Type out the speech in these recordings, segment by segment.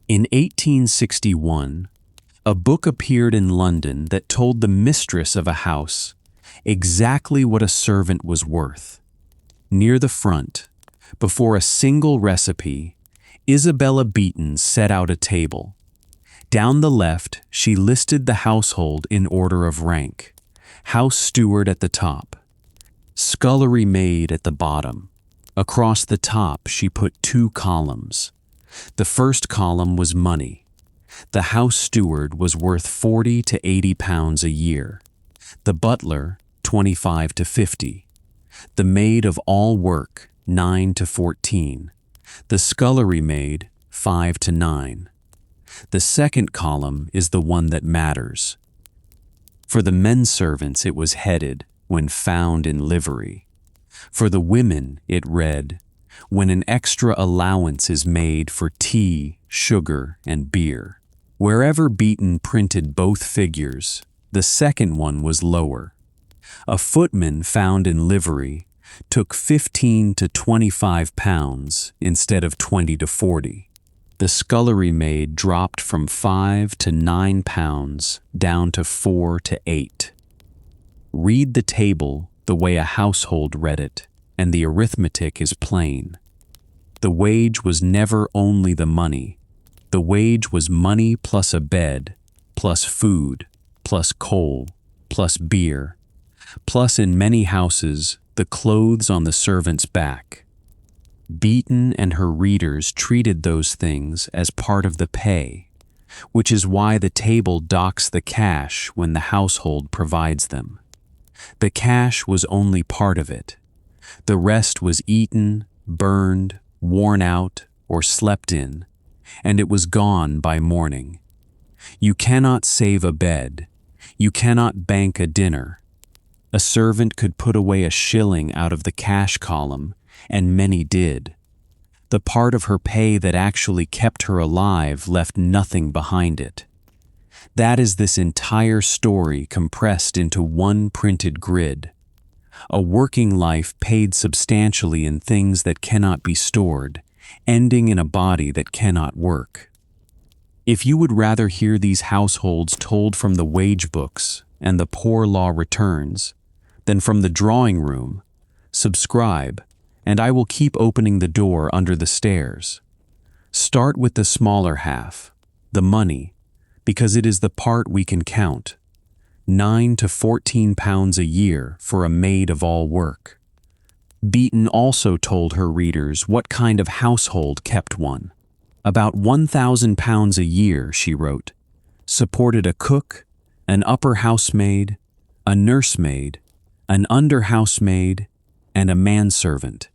In 1861, a book appeared in London that told the mistress of a house exactly what a servant was worth. Near the front, before a single recipe, Isabella Beeton set out a table. Down the left, she listed the household in order of rank: house steward at the top, scullery maid at the bottom. Across the top, she put 2 columns. The first column was money. The house steward was worth £40 to £80 a year. The butler, 25 to 50. The maid of all work, 9 to 14. The scullery maid, 5 to 9. The second column is the one that matters. For the men servants it was headed, when found in livery. For the women it read, when an extra allowance is made for tea, sugar, and beer. Wherever Beeton printed both figures, the second one was lower. A footman found in livery took 15 to 25 pounds instead of 20 to 40. The scullery maid dropped from 5 to 9 pounds down to 4 to 8. Read the table the way a household read it, and the arithmetic is plain. The wage was never only the money. The wage was money plus a bed, plus food, plus coal, plus beer, plus in many houses the clothes on the servant's back. Beeton and her readers treated those things as part of the pay, which is why the table docks the cash when the household provides them. The cash was only part of it. The rest was eaten, burned, worn out, or slept in, and it was gone by morning. You cannot save a bed. You cannot bank a dinner. A servant could put away a shilling out of the cash column, and many did. The part of her pay that actually kept her alive left nothing behind it. That is this entire story compressed into one printed grid. A working life paid substantially in things that cannot be stored, ending in a body that cannot work. If you would rather hear these households told from the wage books and the poor law returns than from the drawing room, subscribe, and I will keep opening the door under the stairs. Start with the smaller half, the money, because it is the part we can count. 9 to 14 pounds a year for a maid of all work. Beeton also told her readers what kind of household kept one. About 1,000 pounds a year, she wrote, supported a cook, an upper housemaid, a nursemaid, an under housemaid, and a manservant.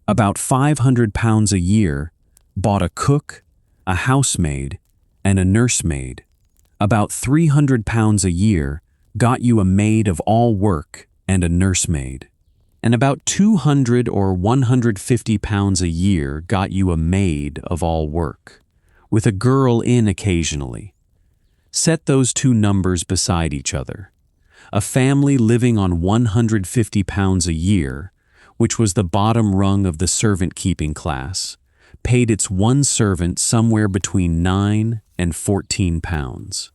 About 500 pounds a year bought a cook, a housemaid, and a nursemaid. About 300 pounds a year got you a maid of all work and a nursemaid. And about 200 or 150 pounds a year got you a maid of all work, with a girl in occasionally. Set those two numbers beside each other. A family living on 150 pounds a year, which was the bottom rung of the servant-keeping class, paid its one servant somewhere between 9 and 14 pounds.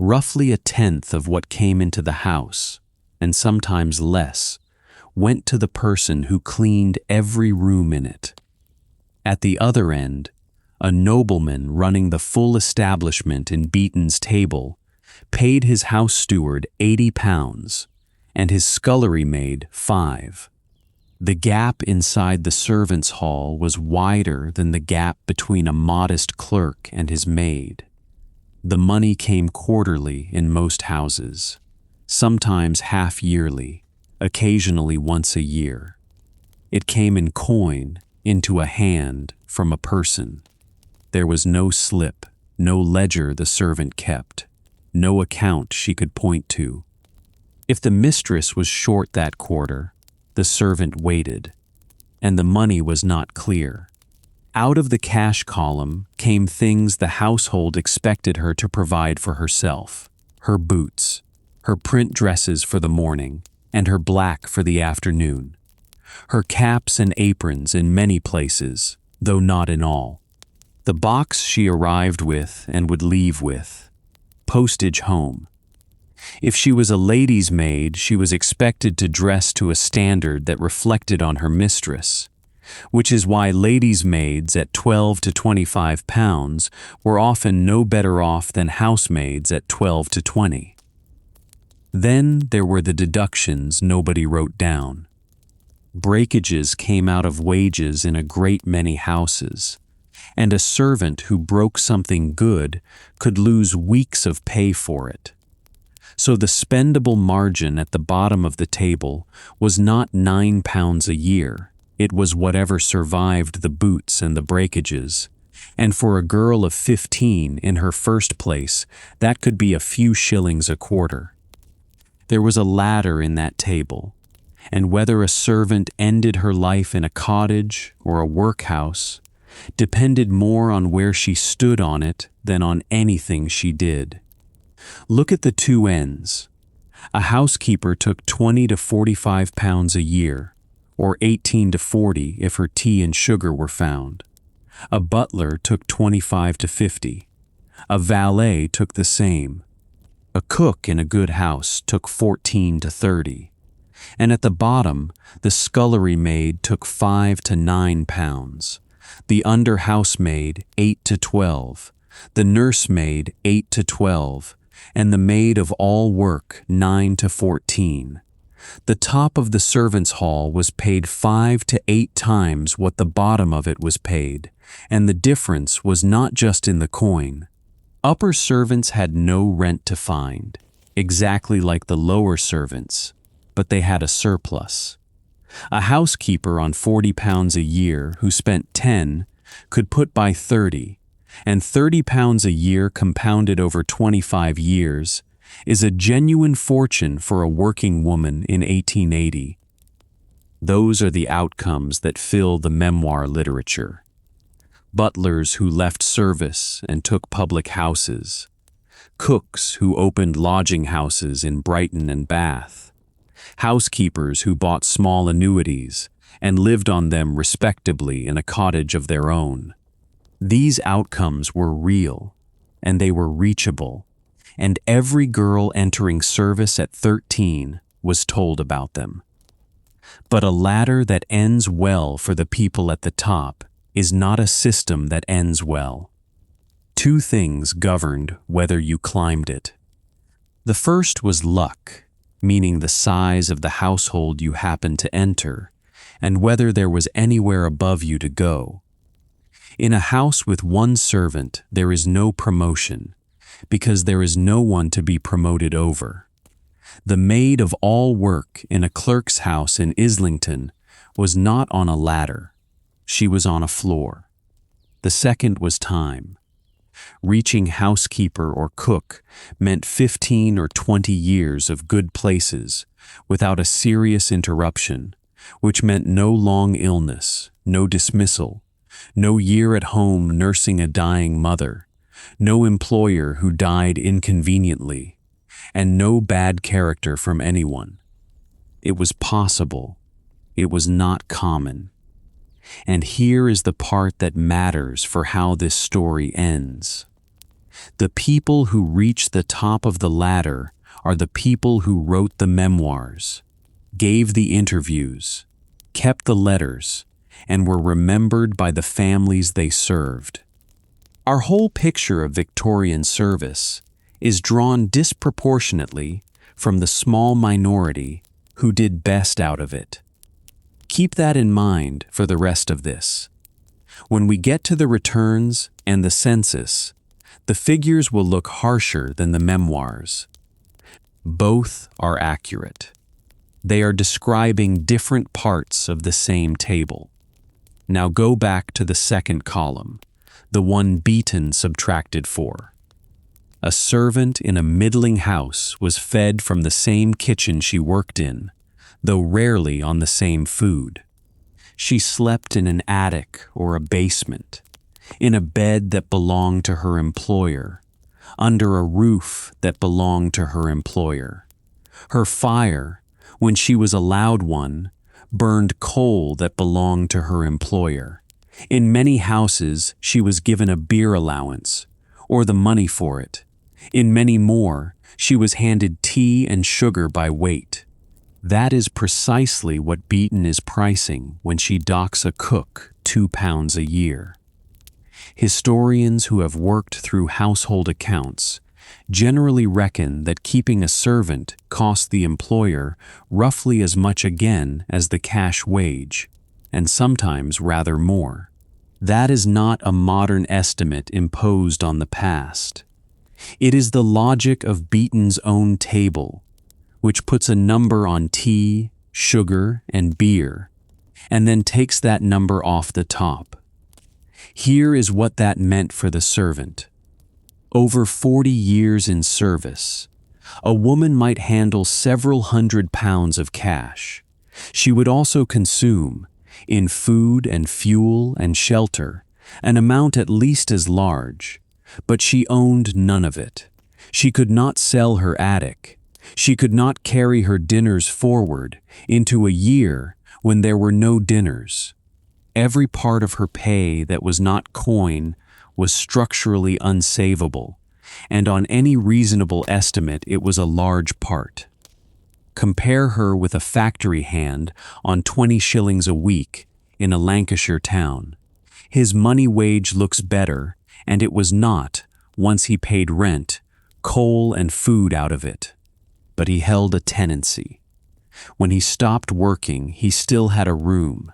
Roughly a tenth of what came into the house, and sometimes less, went to the person who cleaned every room in it. At the other end, a nobleman running the full establishment in Beeton's table paid his house steward 80 pounds and his scullery maid 5. The gap inside the servants' hall was wider than the gap between a modest clerk and his maid. The money came quarterly in most houses, sometimes half-yearly, occasionally once a year. It came in coin, into a hand, from a person. There was no slip, no ledger the servant kept, no account she could point to. If the mistress was short that quarter, the servant waited, and the money was not clear. Out of the cash column came things the household expected her to provide for herself: her boots, her print dresses for the morning, and her black for the afternoon, her caps and aprons in many places, though not in all. The box she arrived with and would leave with. Postage home. If she was a lady's maid, she was expected to dress to a standard that reflected on her mistress, which is why ladies' maids at 12 to 25 pounds were often no better off than housemaids at 12 to 20. Then there were the deductions nobody wrote down. Breakages came out of wages in a great many houses, and a servant who broke something good could lose weeks of pay for it. So the spendable margin at the bottom of the table was not £9 a year. It was whatever survived the boots and the breakages. And for a girl of 15 in her first place, that could be a few shillings a quarter. There was a ladder in that table, and whether a servant ended her life in a cottage or a workhouse depended more on where she stood on it than on anything she did. Look at the two ends. A housekeeper took 20 to 45 pounds a year, or 18 to 40 if her tea and sugar were found. A butler took 25 to 50. A valet took the same. A cook in a good house took 14 to 30. And at the bottom, the scullery maid took 5 to 9 pounds. The under housemaid 8 to 12. The nursemaid 8 to 12. And the maid of all work 9 to 14. The top of the servants' hall was paid 5 to 8 times what the bottom of it was paid, and the difference was not just in the coin. Upper servants had no rent to find, exactly like the lower servants, but they had a surplus. A housekeeper on 40 pounds a year who spent 10 could put by 30, and 30 pounds a year compounded over 25 years is a genuine fortune for a working woman in 1880. Those are the outcomes that fill the memoir literature. Butlers who left service and took public houses. Cooks who opened lodging houses in Brighton and Bath. Housekeepers who bought small annuities and lived on them respectably in a cottage of their own. These outcomes were real, and they were reachable, and every girl entering service at 13 was told about them. But a ladder that ends well for the people at the top is not a system that ends well. Two things governed whether you climbed it. The first was luck, meaning the size of the household you happened to enter, and whether there was anywhere above you to go. In a house with one servant, there is no promotion, because there is no one to be promoted over. The maid of all work in a clerk's house in Islington was not on a ladder. She was on a floor. The second was time. Reaching housekeeper or cook meant 15 or 20 years of good places without a serious interruption, which meant no long illness, no dismissal, no year at home nursing a dying mother, no employer who died inconveniently, and no bad character from anyone. It was possible. It was not common. And here is the part that matters for how this story ends. The people who reach the top of the ladder are the people who wrote the memoirs, gave the interviews, kept the letters, and were remembered by the families they served. Our whole picture of Victorian service is drawn disproportionately from the small minority who did best out of it. Keep that in mind for the rest of this. When we get to the returns and the census, the figures will look harsher than the memoirs. Both are accurate. They are describing different parts of the same table. Now go back to the second column, the one Beeton subtracted for. A servant in a middling house was fed from the same kitchen she worked in, though rarely on the same food. She slept in an attic or a basement, in a bed that belonged to her employer, under a roof that belonged to her employer. Her fire, when she was allowed one, burned coal that belonged to her employer, In many houses, she was given a beer allowance, or the money for it. In many more, she was handed tea and sugar by weight. That is precisely what Beeton is pricing when she docks a cook £2 a year. Historians who have worked through household accounts generally reckon that keeping a servant costs the employer roughly as much again as the cash wage, and sometimes rather more. That is not a modern estimate imposed on the past. It is the logic of Beeton's own table, which puts a number on tea, sugar, and beer, and then takes that number off the top. Here is what that meant for the servant. Over 40 years in service, a woman might handle several £100s of cash. She would also consume, in food and fuel and shelter, an amount at least as large, but she owned none of it. She could not sell her attic. She could not carry her dinners forward into a year when there were no dinners. Every part of her pay that was not coin was structurally unsavable, and on any reasonable estimate it was a large part. Compare her with a factory hand on 20 shillings a week in a Lancashire town. His money wage looks better, and it was not, once he paid rent, coal and food out of it. But he held a tenancy. When he stopped working, he still had a room,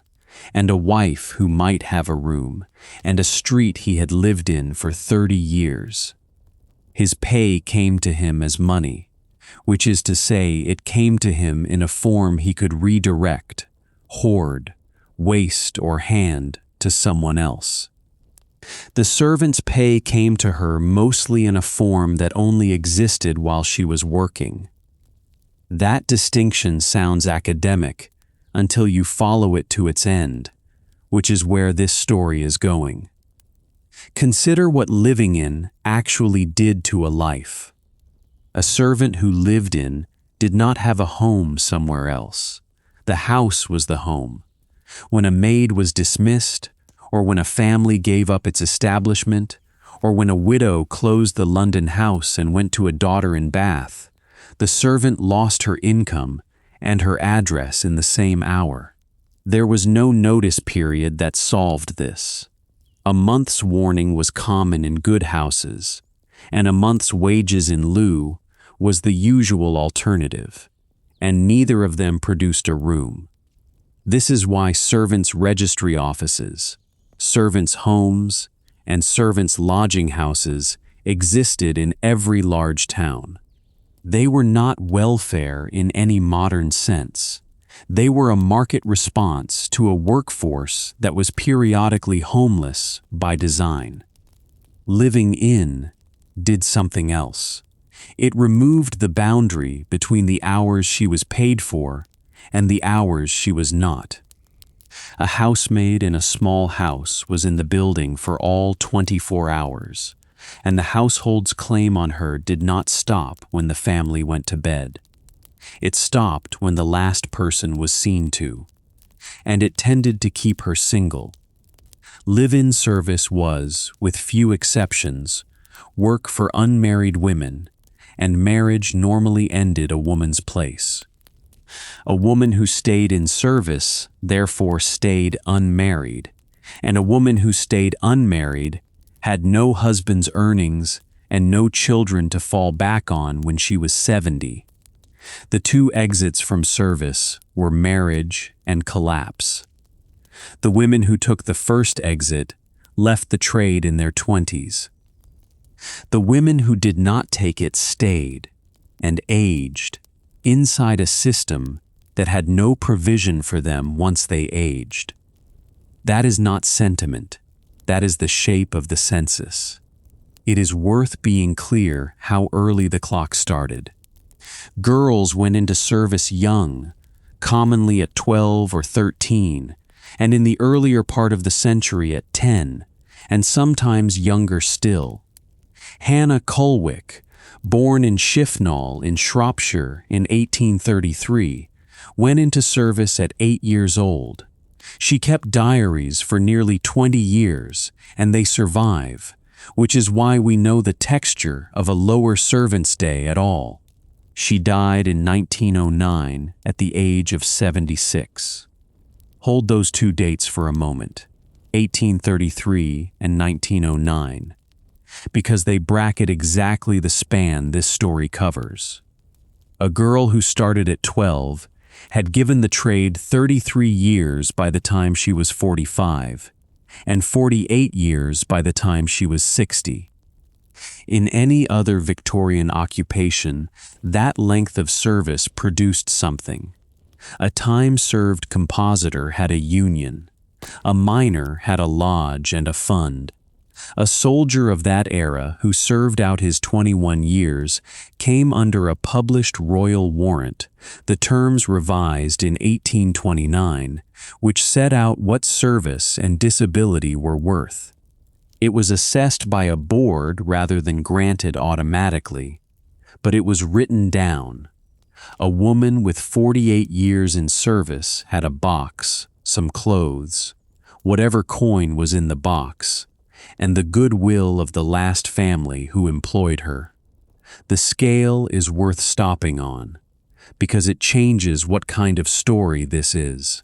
and a wife who might have a room, and a street he had lived in for 30 years. His pay came to him as money, which is to say, it came to him in a form he could redirect, hoard, waste, or hand to someone else. The servant's pay came to her mostly in a form that only existed while she was working. That distinction sounds academic until you follow it to its end, which is where this story is going. Consider what living in actually did to a life. A servant who lived in did not have a home somewhere else. The house was the home. When a maid was dismissed, or when a family gave up its establishment, or when a widow closed the London house and went to a daughter in Bath, the servant lost her income and her address in the same hour. There was no notice period that solved this. A month's warning was common in good houses, and a month's wages in lieu was the usual alternative, and neither of them produced a room. This is why servants' registry offices, servants' homes, and servants' lodging houses existed in every large town. They were not welfare in any modern sense. They were a market response to a workforce that was periodically homeless by design. Living in did something else. It removed the boundary between the hours she was paid for and the hours she was not. A housemaid in a small house was in the building for all 24 hours, and the household's claim on her did not stop when the family went to bed. It stopped when the last person was seen to, and it tended to keep her single. Live-in service was, with few exceptions, work for unmarried women, and marriage normally ended a woman's place. A woman who stayed in service therefore stayed unmarried, and a woman who stayed unmarried had no husband's earnings and no children to fall back on when she was 70. The two exits from service were marriage and collapse. The women who took the first exit left the trade in their 20s. The women who did not take it stayed and aged inside a system that had no provision for them once they aged. That is not sentiment. That is the shape of the census. It is worth being clear how early the clock started. Girls went into service young, commonly at 12 or 13, and in the earlier part of the century at 10, and sometimes younger still. Hannah Cullwick, born in Shifnal in Shropshire in 1833, went into service at 8 years old. She kept diaries for nearly 20 years, and they survive, which is why we know the texture of a lower servant's day at all. She died in 1909 at the age of 76. Hold those two dates for a moment, 1833 and 1909, because they bracket exactly the span this story covers. A girl who started at 12 had given the trade 33 years by the time she was 45, and 48 years by the time she was 60. In any other Victorian occupation, that length of service produced something. A time-served compositor had a union. A miner had a lodge and a fund. A soldier of that era who served out his 21 years came under a published royal warrant, the terms revised in 1829, which set out what service and disability were worth. It was assessed by a board rather than granted automatically, but it was written down. A woman with 48 years in service had a box, some clothes, whatever coin was in the box, and the goodwill of the last family who employed her. The scale is worth stopping on, because it changes what kind of story this is.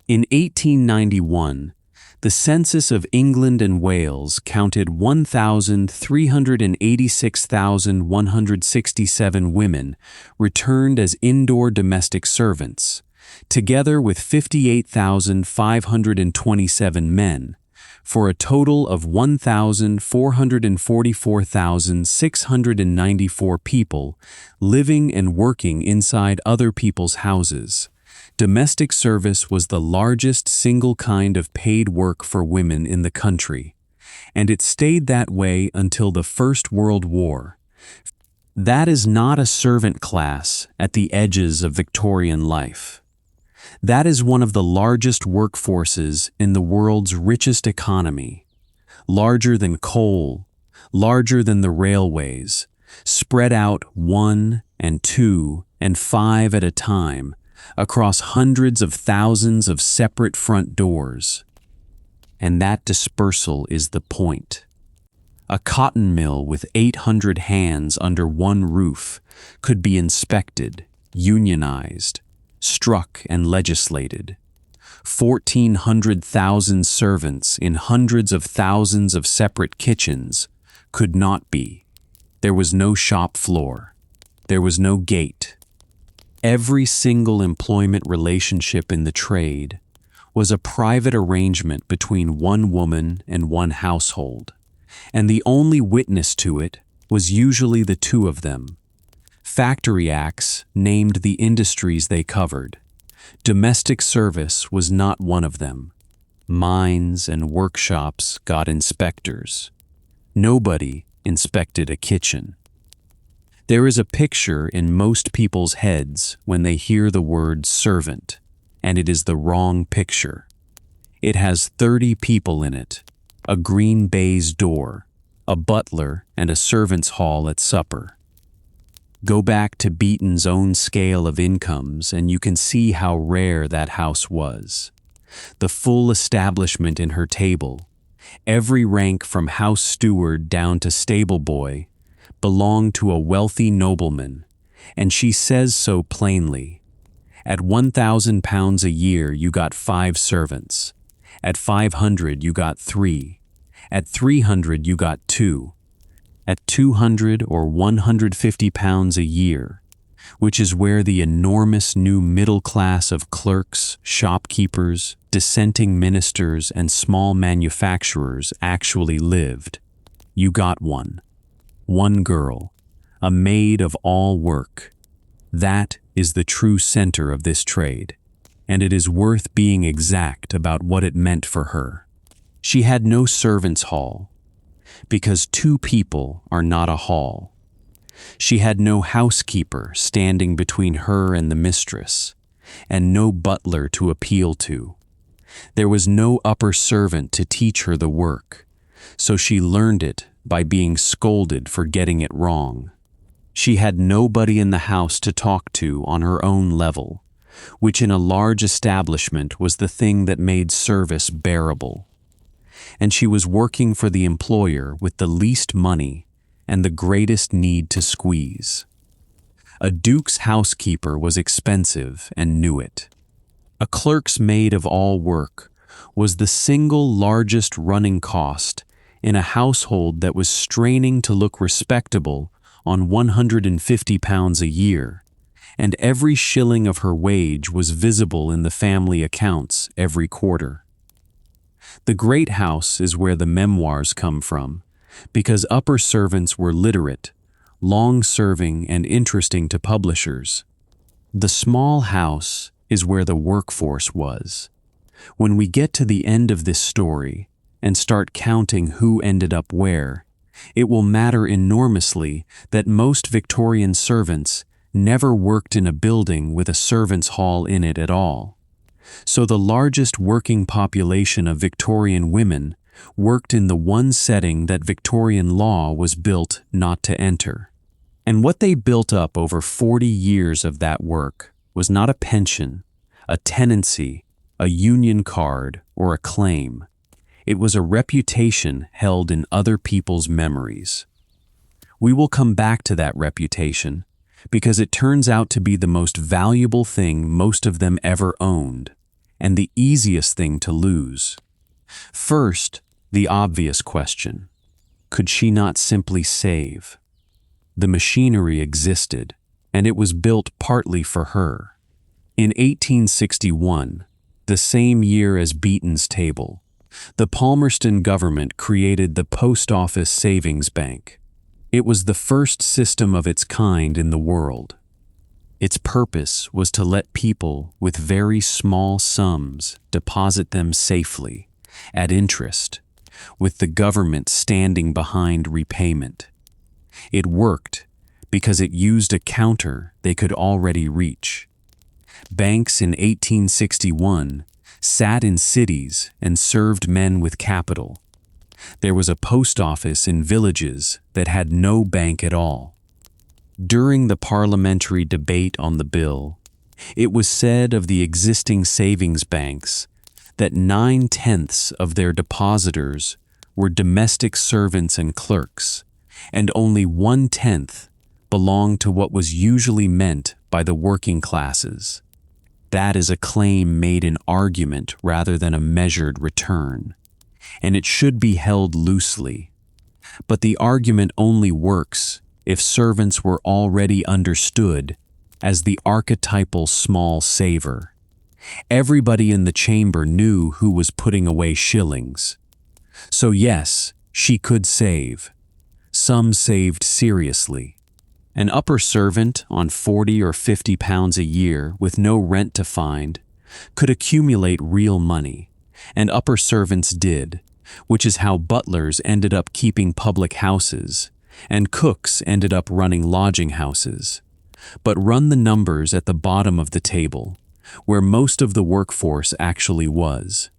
In 1891, the census of England and Wales counted 1,386,167 women returned as indoor domestic servants, together with 58,527 men, for a total of 1,444,694 people living and working inside other people's houses. Domestic service was the largest single kind of paid work for women in the country, and it stayed that way until the First World War. That is not a servant class at the edges of Victorian life. That is one of the largest workforces in the world's richest economy, larger than coal, larger than the railways, spread out 1 and 2 and 5 at a time, across hundreds of thousands of separate front doors. And that dispersal is the point. A cotton mill with 800 hands under one roof could be inspected, unionized, struck and legislated. 1,400,000 servants in hundreds of thousands of separate kitchens could not be. There was no shop floor. There was no gate. Every single employment relationship in the trade was a private arrangement between one woman and one household, and the only witness to it was usually the two of them. Factory acts named the industries they covered. Domestic service was not one of them. Mines and workshops got inspectors. Nobody inspected a kitchen. There is a picture in most people's heads when they hear the word servant, and it is the wrong picture. It has 30 people in it, a green baize door, a butler, and a servants' hall at supper. Go back to Beeton's own scale of incomes and you can see how rare that house was. The full establishment in her table, every rank from house steward down to stable boy, belonged to a wealthy nobleman, and she says so plainly. At £1,000 a year you got 5 servants. At 500 you got 3. At 300 you got 2. At 200 or £150 a year, which is where the enormous new middle class of clerks, shopkeepers, dissenting ministers, and small manufacturers actually lived, you got one. One girl, a maid of all work. That is the true center of this trade, and it is worth being exact about what it meant for her. She had no servants' hall, because 2 people are not a hall. She had no housekeeper standing between her and the mistress, and no butler to appeal to. There was no upper servant to teach her the work, so she learned it by being scolded for getting it wrong. She had nobody in the house to talk to on her own level, which in a large establishment was the thing that made service bearable. And she was working for the employer with the least money and the greatest need to squeeze. A duke's housekeeper was expensive and knew it. A clerk's maid of all work was the single largest running cost in a household that was straining to look respectable on £150 a year, and every shilling of her wage was visible in the family accounts every quarter. The great house is where the memoirs come from, because upper servants were literate, long-serving, and interesting to publishers. The small house is where the workforce was. When we get to the end of this story and start counting who ended up where, it will matter enormously that most Victorian servants never worked in a building with a servants' hall in it at all. So the largest working population of Victorian women worked in the one setting that Victorian law was built not to enter. And what they built up over 40 years of that work was not a pension, a tenancy, a union card, or a claim. It was a reputation held in other people's memories. We will come back to that reputation because it turns out to be the most valuable thing most of them ever owned, and the easiest thing to lose. First, the obvious question: could she not simply save? The machinery existed, and it was built partly for her. In 1861, the same year as Beeton's table, the Palmerston government created the Post Office Savings Bank. It was the first system of its kind in the world. Its purpose was to let people with very small sums deposit them safely, at interest, with the government standing behind repayment. It worked because it used a counter they could already reach. Banks in 1861 sat in cities and served men with capital. There was a post office in villages that had no bank at all. During the parliamentary debate on the bill, it was said of the existing savings banks that 9/10 of their depositors were domestic servants and clerks, and only 1/10 belonged to what was usually meant by the working classes. That is a claim made in argument rather than a measured return, and it should be held loosely. But the argument only works if servants were already understood as the archetypal small saver. Everybody in the chamber knew who was putting away shillings. So yes, she could save. Some saved seriously. An upper servant on £40 or £50 a year with no rent to find could accumulate real money, and upper servants did, which is how butlers ended up keeping public houses, and cooks ended up running lodging houses. But run the numbers at the bottom of the table, where most of the workforce actually was.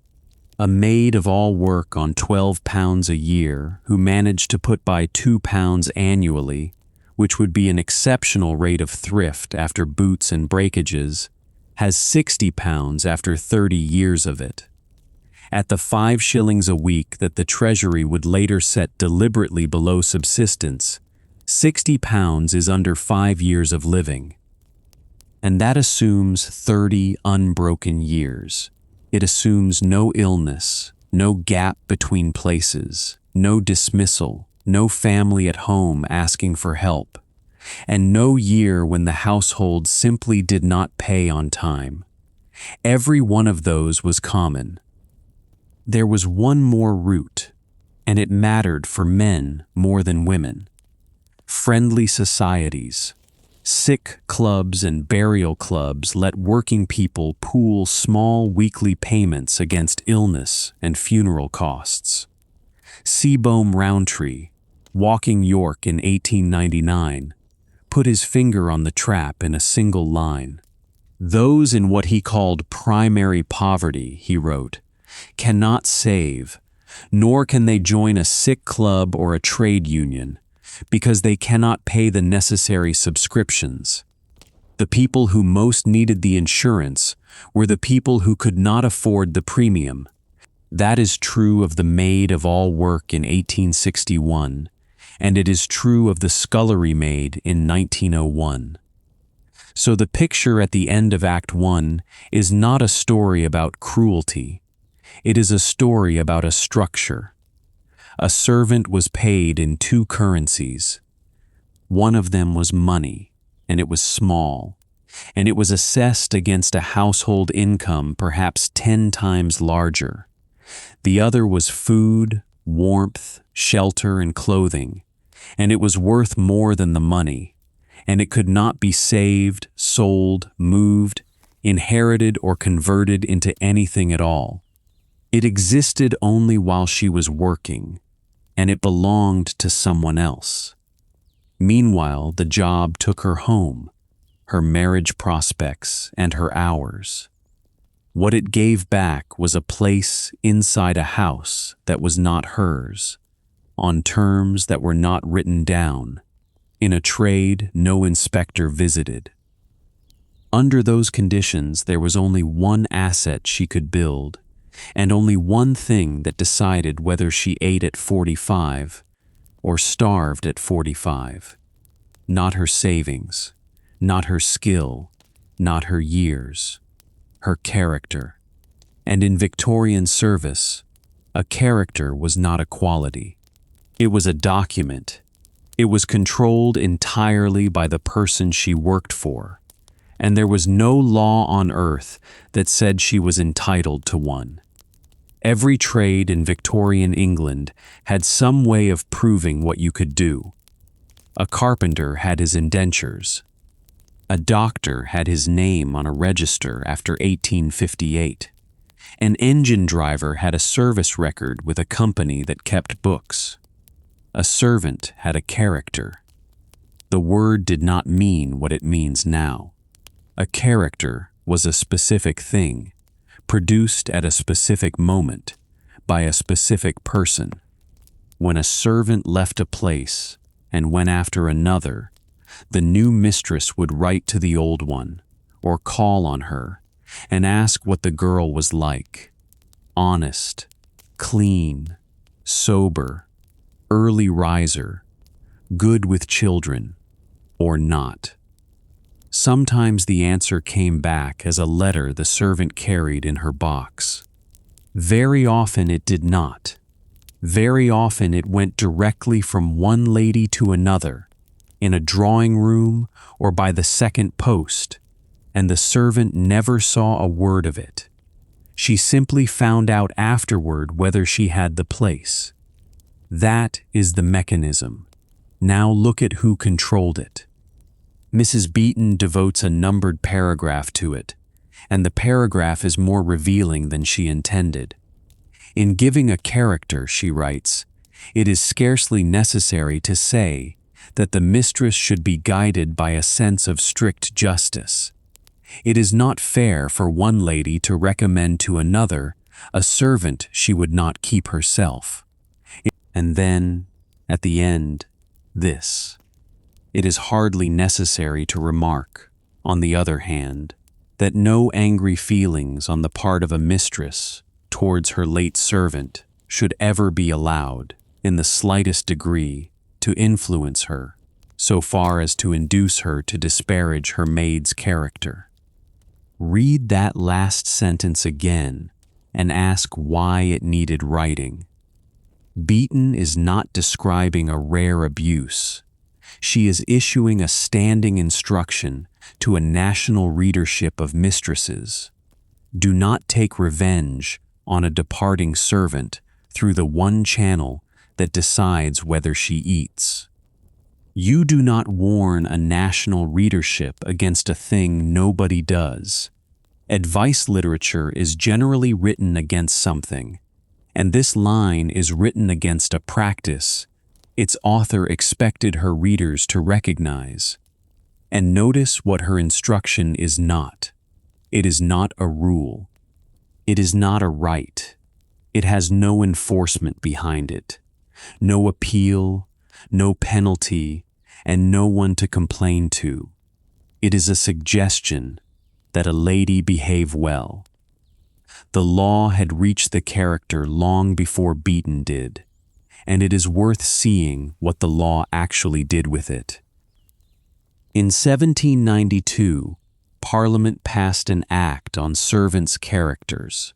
A maid of all work on £12 a year who managed to put by £2 annually, which would be an exceptional rate of thrift after boots and breakages, has £60 after 30 years of it. At the 5 shillings a week that the Treasury would later set deliberately below subsistence, £60 is under 5 years of living. And that assumes 30 unbroken years. It assumes no illness, no gap between places, no dismissal, no family at home asking for help, and no year when the household simply did not pay on time. Every one of those was common. There was one more root, and it mattered for men more than women. Friendly societies, sick clubs and burial clubs let working people pool small weekly payments against illness and funeral costs. Seabohm Rowntree, walking York in 1899, put his finger on the trap in a single line. Those in what he called primary poverty, he wrote, cannot save, nor can they join a sick club or a trade union, because they cannot pay the necessary subscriptions. The people who most needed the insurance were the people who could not afford the premium. That is true of the maid of all work in 1861, and it is true of the scullery maid in 1901. So the picture at the end of Act 1 is not a story about cruelty. It is a story about a structure. A servant was paid in two currencies. One of them was money, and it was small, and it was assessed against a household income perhaps 10 times larger. The other was food, warmth, shelter, and clothing, and it was worth more than the money, and it could not be saved, sold, moved, inherited, or converted into anything at all. It existed only while she was working, and it belonged to someone else. Meanwhile, the job took her home, her marriage prospects, and her hours. What it gave back was a place inside a house that was not hers, on terms that were not written down, in a trade no inspector visited. Under those conditions, there was only one asset she could build, and only one thing that decided whether she ate at 45 or starved at 45. Not her savings, not her skill, not her years, her character. And in Victorian service, a character was not a quality. It was a document. It was controlled entirely by the person she worked for, and there was no law on earth that said she was entitled to one. Every trade in Victorian England had some way of proving what you could do. A carpenter had his indentures. A doctor had his name on a register after 1858. An engine driver had a service record with a company that kept books. A servant had a character. The word did not mean what it means now. A character was a specific thing, produced at a specific moment, by a specific person. When a servant left a place and went after another, the new mistress would write to the old one, or call on her, and ask what the girl was like. Honest, clean, sober, early riser, good with children, or not. Sometimes the answer came back as a letter the servant carried in her box. Very often it did not. Very often it went directly from one lady to another, in a drawing room or by the second post, and the servant never saw a word of it. She simply found out afterward whether she had the place. That is the mechanism. Now look at who controlled it. Mrs. Beeton devotes a numbered paragraph to it, and the paragraph is more revealing than she intended. In giving a character, she writes, it is scarcely necessary to say that the mistress should be guided by a sense of strict justice. It is not fair for one lady to recommend to another a servant she would not keep herself. And then, at the end, this. It is hardly necessary to remark, on the other hand, that no angry feelings on the part of a mistress towards her late servant should ever be allowed, in the slightest degree, to influence her, so far as to induce her to disparage her maid's character. Read that last sentence again and ask why it needed writing. Beeton is not describing a rare abuse. She is issuing a standing instruction to a national readership of mistresses. Do not take revenge on a departing servant through the one channel that decides whether she eats. You do not warn a national readership against a thing nobody does. Advice literature is generally written against something, and this line is written against a practice its author expected her readers to recognize. And notice what her instruction is not. It is not a rule. It is not a right. It has no enforcement behind it, no appeal, no penalty, and no one to complain to. It is a suggestion that a lady behave well. The law had reached the character long before Beeton did, and it is worth seeing what the law actually did with it. In 1792, Parliament passed an act on servants' characters.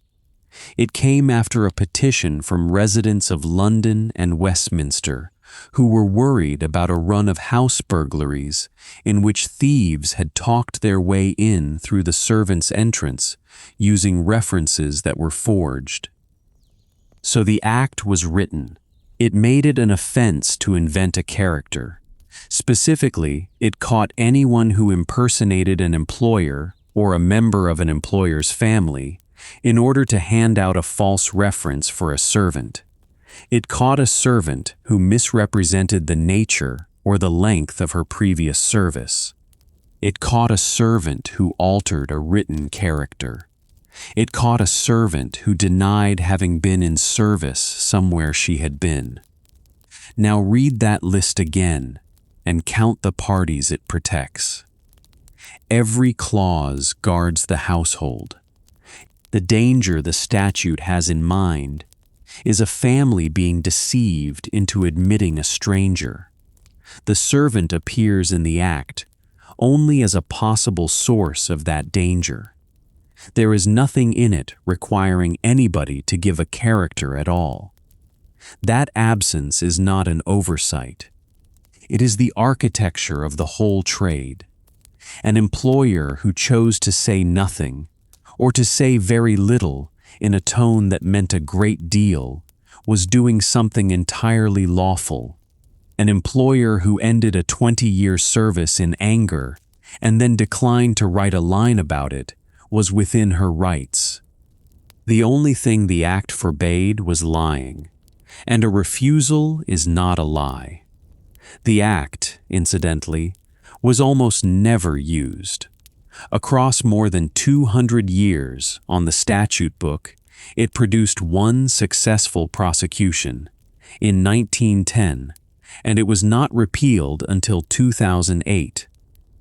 It came after a petition from residents of London and Westminster who were worried about a run of house burglaries in which thieves had talked their way in through the servants' entrance using references that were forged. So the act was written. It made it an offense to invent a character. Specifically, it caught anyone who impersonated an employer or a member of an employer's family in order to hand out a false reference for a servant. It caught a servant who misrepresented the nature or the length of her previous service. It caught a servant who altered a written character. It caught a servant who denied having been in service somewhere she had been. Now read that list again and count the parties it protects. Every clause guards the household. The danger the statute has in mind is a family being deceived into admitting a stranger. The servant appears in the act only as a possible source of that danger. There is nothing in it requiring anybody to give a character at all. That absence is not an oversight. It is the architecture of the whole trade. An employer who chose to say nothing, or to say very little in a tone that meant a great deal, was doing something entirely lawful. An employer who ended a 20-year service in anger and then declined to write a line about it was within her rights. The only thing the act forbade was lying, and a refusal is not a lie. The act, incidentally, was almost never used. Across more than 200 years on the statute book, it produced one successful prosecution, in 1910, and it was not repealed until 2008.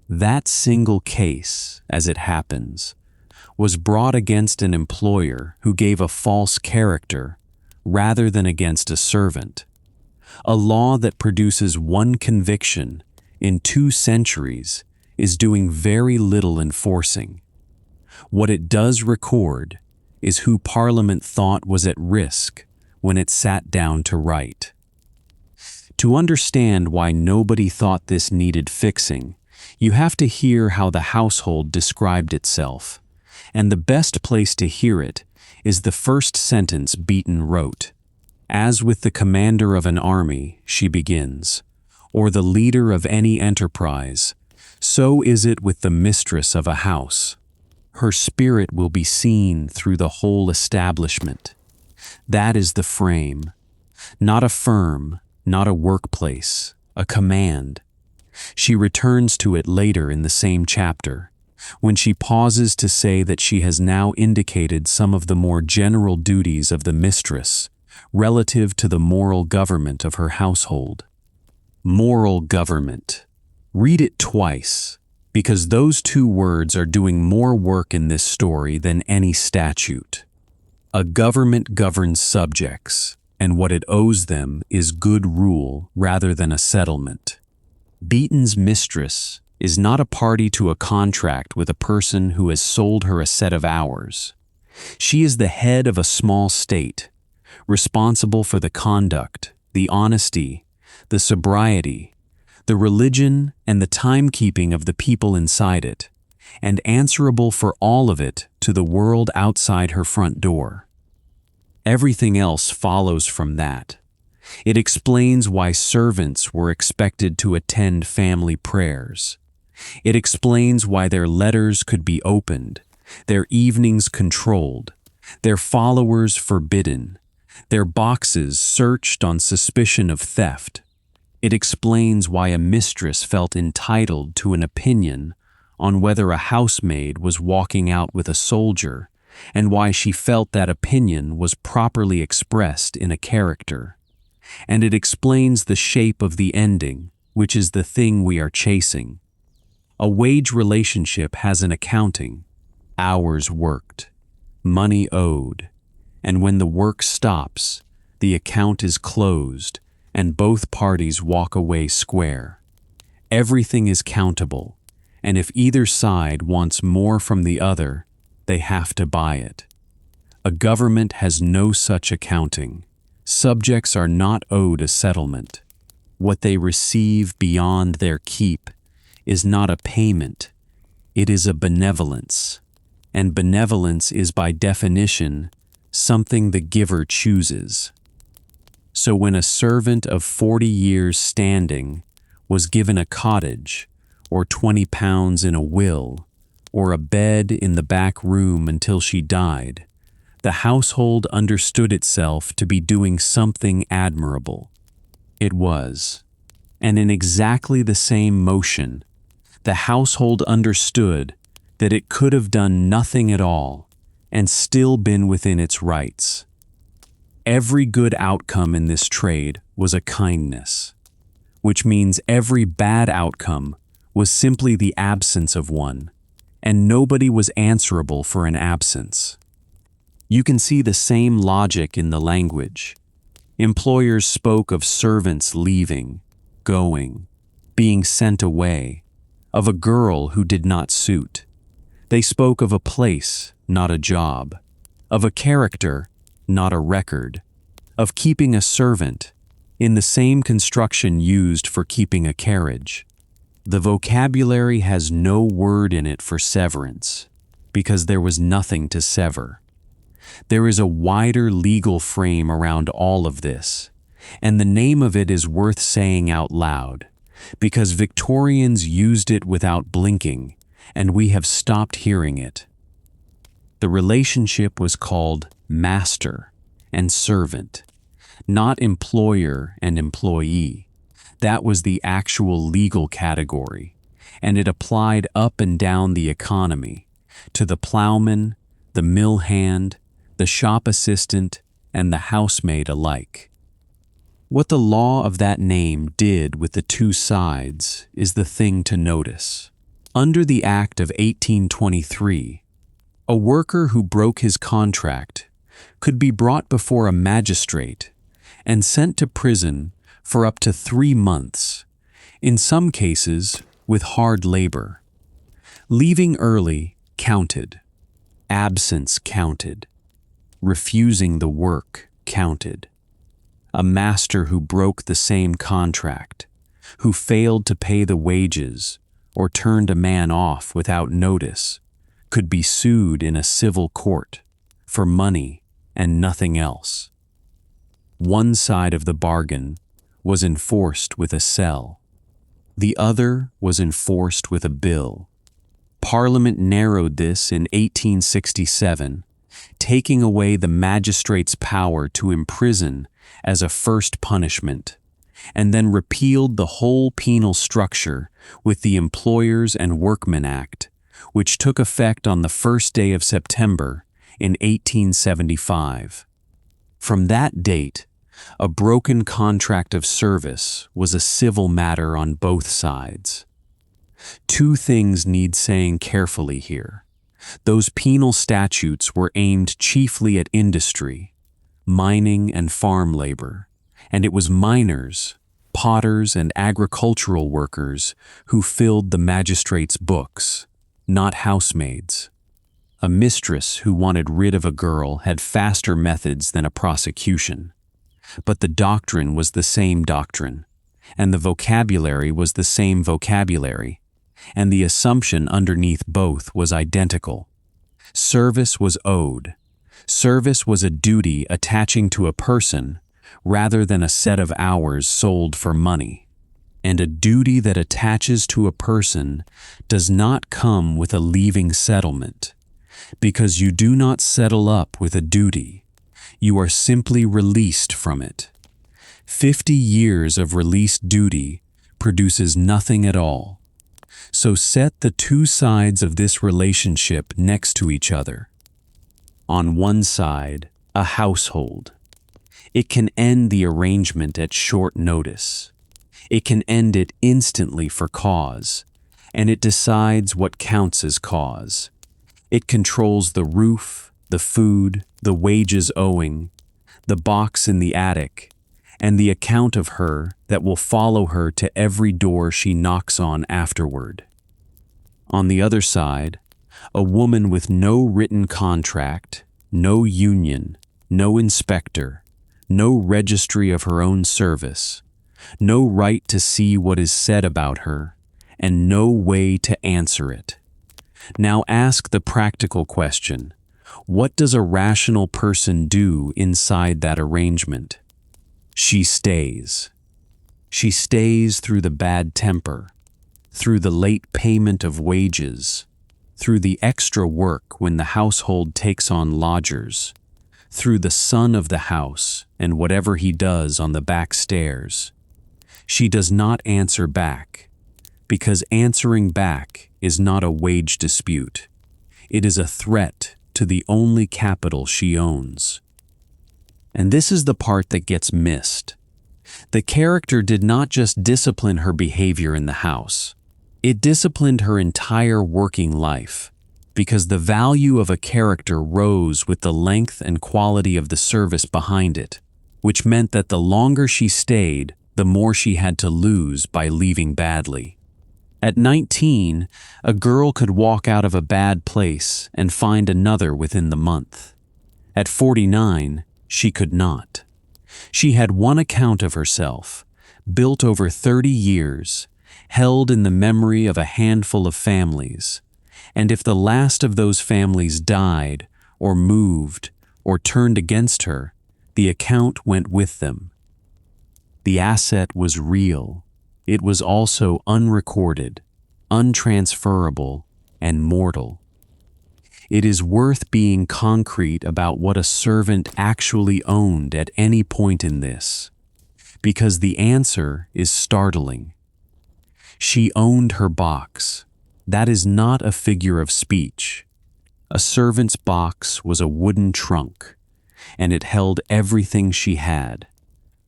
That single case, as it happens, was brought against an employer who gave a false character rather than against a servant. A law that produces one conviction in 2 centuries is doing very little enforcing. What it does record is who Parliament thought was at risk when it sat down to write. To understand why nobody thought this needed fixing, you have to hear how the household described itself, and the best place to hear it is the first sentence Beeton wrote. As with the commander of an army, she begins, or the leader of any enterprise, so is it with the mistress of a house. Her spirit will be seen through the whole establishment. That is the frame. Not a firm, not a workplace, a command. She returns to it later in the same chapter, when she pauses to say that she has now indicated some of the more general duties of the mistress relative to the moral government of her household. Moral government. Read it twice, because those 2 words are doing more work in this story than any statute. A government governs subjects, and what it owes them is good rule rather than a settlement. Beeton's mistress is not a party to a contract with a person who has sold her a set of hours. She is the head of a small state, responsible for the conduct, the honesty, the sobriety, the religion, and the timekeeping of the people inside it, and answerable for all of it to the world outside her front door. Everything else follows from that. It explains why servants were expected to attend family prayers. It explains why their letters could be opened, their evenings controlled, their followers forbidden, their boxes searched on suspicion of theft. It explains why a mistress felt entitled to an opinion on whether a housemaid was walking out with a soldier, and why she felt that opinion was properly expressed in a character. And it explains the shape of the ending, which is the thing we are chasing. A wage relationship has an accounting, hours worked, money owed, and when the work stops, the account is closed and both parties walk away square. Everything is countable, and if either side wants more from the other, they have to buy it. A government has no such accounting. Subjects are not owed a settlement. What they receive beyond their keep is not a payment, it is a benevolence. And benevolence is by definition something the giver chooses. So when a servant of 40 years' standing was given a cottage, or 20 pounds in a will, or a bed in the back room until she died, the household understood itself to be doing something admirable. It was. And in exactly the same motion, the household understood that it could have done nothing at all and still been within its rights. Every good outcome in this trade was a kindness, which means every bad outcome was simply the absence of one, and nobody was answerable for an absence. You can see the same logic in the language. Employers spoke of servants leaving, going, being sent away, of a girl who did not suit. They spoke of a place, not a job, of a character, not a record, of keeping a servant, in the same construction used for keeping a carriage. The vocabulary has no word in it for severance, because there was nothing to sever. There is a wider legal frame around all of this, and the name of it is worth saying out loud, because Victorians used it without blinking, and we have stopped hearing it. The relationship was called master and servant, not employer and employee. That was the actual legal category, and it applied up and down the economy, to the plowman, the mill hand, the shop assistant, and the housemaid alike. What the law of that name did with the two sides is the thing to notice. Under the Act of 1823, a worker who broke his contract could be brought before a magistrate and sent to prison for up to 3 months, in some cases with hard labor. Leaving early counted, absence counted, refusing the work counted. A master who broke the same contract, who failed to pay the wages or turned a man off without notice, could be sued in a civil court for money and nothing else. One side of the bargain was enforced with a cell. The other was enforced with a bill. Parliament narrowed this in 1867, taking away the magistrate's power to imprison as a first punishment, and then repealed the whole penal structure with the Employers and Workmen Act, which took effect on the first day of September in 1875. From that date, a broken contract of service was a civil matter on both sides. Two things need saying carefully here. Those penal statutes were aimed chiefly at industry, mining and farm labor, and it was miners, potters and agricultural workers who filled the magistrate's books, not housemaids. A mistress who wanted rid of a girl had faster methods than a prosecution. But the doctrine was the same doctrine, and the vocabulary was the same vocabulary, and the assumption underneath both was identical. Service was owed. Service was a duty attaching to a person rather than a set of hours sold for money. And a duty that attaches to a person does not come with a leaving settlement, because you do not settle up with a duty. You are simply released from it. 50 years of released duty produces nothing at all. So set the two sides of this relationship next to each other. On one side, a household. It can end the arrangement at short notice. It can end it instantly for cause, and it decides what counts as cause. It controls the roof, the food, the wages owing, the box in the attic, and the account of her that will follow her to every door she knocks on afterward. On the other side, a woman with no written contract, no union, no inspector, no registry of her own service, no right to see what is said about her, and no way to answer it. Now ask the practical question: what does a rational person do inside that arrangement? She stays. She stays through the bad temper, through the late payment of wages, through the extra work when the household takes on lodgers, through the son of the house and whatever he does on the back stairs. She does not answer back, because answering back is not a wage dispute. It is a threat to the only capital she owns. And this is the part that gets missed. The character did not just discipline her behavior in the house. It disciplined her entire working life, because the value of a character rose with the length and quality of the service behind it, which meant that the longer she stayed, the more she had to lose by leaving badly. At 19, a girl could walk out of a bad place and find another within the month. At 49, she could not. She had one account of herself, built over 30 years, held in the memory of a handful of families, and if the last of those families died, or moved, or turned against her, the account went with them. The asset was real. It was also unrecorded, untransferable, and mortal. It is worth being concrete about what a servant actually owned at any point in this, because the answer is startling. She owned her box. That is not a figure of speech. A servant's box was a wooden trunk, and it held everything she had: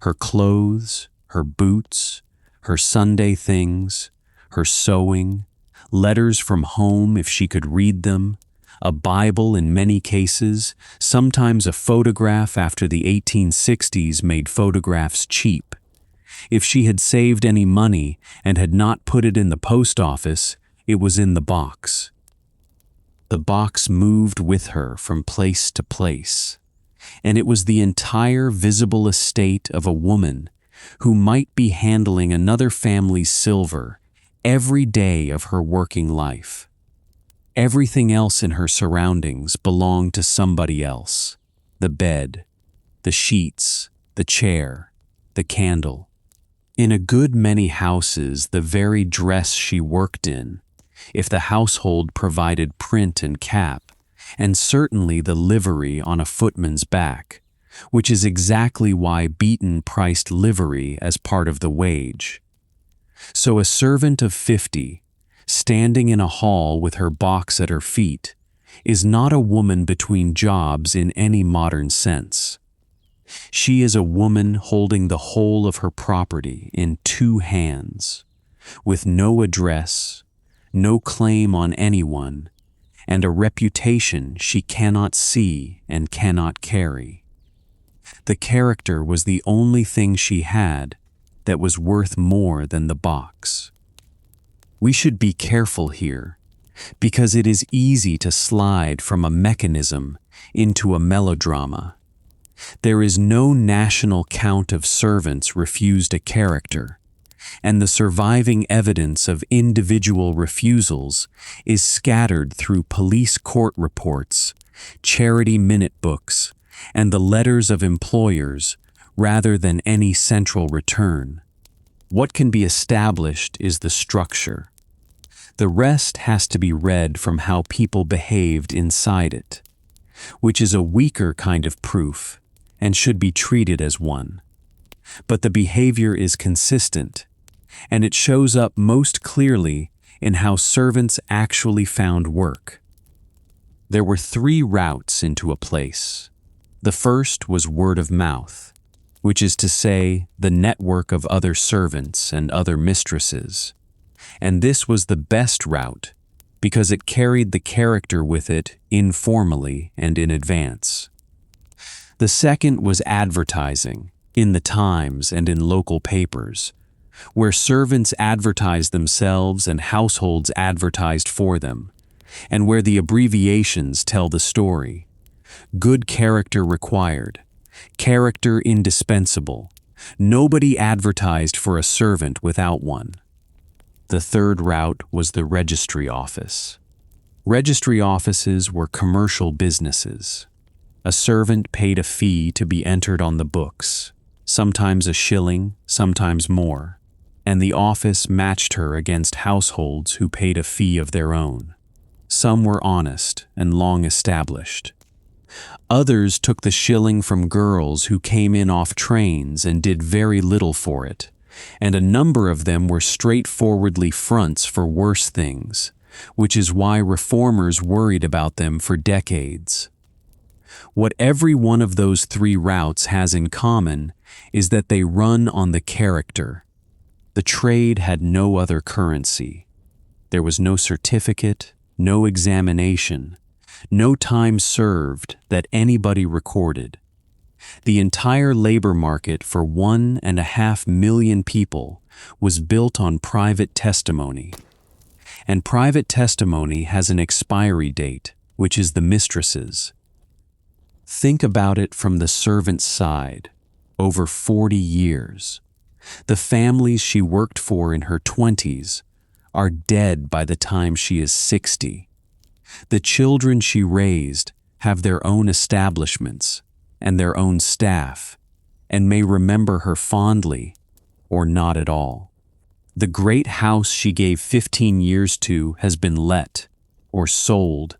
her clothes, her boots, her Sunday things, her sewing, letters from home if she could read them, a Bible in many cases, sometimes a photograph after the 1860s made photographs cheap. If she had saved any money and had not put it in the post office, it was in the box. The box moved with her from place to place, and it was the entire visible estate of a woman who might be handling another family's silver every day of her working life. Everything else in her surroundings belonged to somebody else: the bed, the sheets, the chair, the candle. In a good many houses, the very dress she worked in, if the household provided print and cap, and certainly the livery on a footman's back, which is exactly why Beeton priced livery as part of the wage. So a servant of 50, standing in a hall with her box at her feet, is not a woman between jobs in any modern sense. She is a woman holding the whole of her property in two hands, with no address, no claim on anyone, and a reputation she cannot see and cannot carry. The character was the only thing she had that was worth more than the box. We should be careful here, because it is easy to slide from a mechanism into a melodrama. There is no national count of servants refused a character, and the surviving evidence of individual refusals is scattered through police court reports, charity minute books, and the letters of employers rather than any central return. What can be established is the structure. The rest has to be read from how people behaved inside it, which is a weaker kind of proof and should be treated as one. But the behavior is consistent, and it shows up most clearly in how servants actually found work. There were 3 routes into a place. The first was word of mouth, which is to say, the network of other servants and other mistresses. and this was the best route because it carried the character with it informally and in advance. The second was advertising, in the Times and in local papers, where servants advertised themselves and households advertised for them, and where the abbreviations tell the story. Good character required, character indispensable. Nobody advertised for a servant without one. The third route was the registry office. Registry offices were commercial businesses. A servant paid a fee to be entered on the books, sometimes a shilling, sometimes more, and the office matched her against households who paid a fee of their own. Some were honest and long established. Others took the shilling from girls who came in off trains and did very little for it, and a number of them were straightforwardly fronts for worse things, which is why reformers worried about them for decades. What every one of those three routes has in common is that they run on the character. The trade had no other currency. There was no certificate, no examination, no time served that anybody recorded. The entire labor market for 1.5 million people was built on private testimony. And private testimony has an expiry date, which is the mistress's. Think about it from the servant's side, over 40 years. The families she worked for in her 20s are dead by the time she is 60. The children she raised have their own establishments and their own staff, and may remember her fondly or not at all. The great house she gave 15 years to has been let, or sold,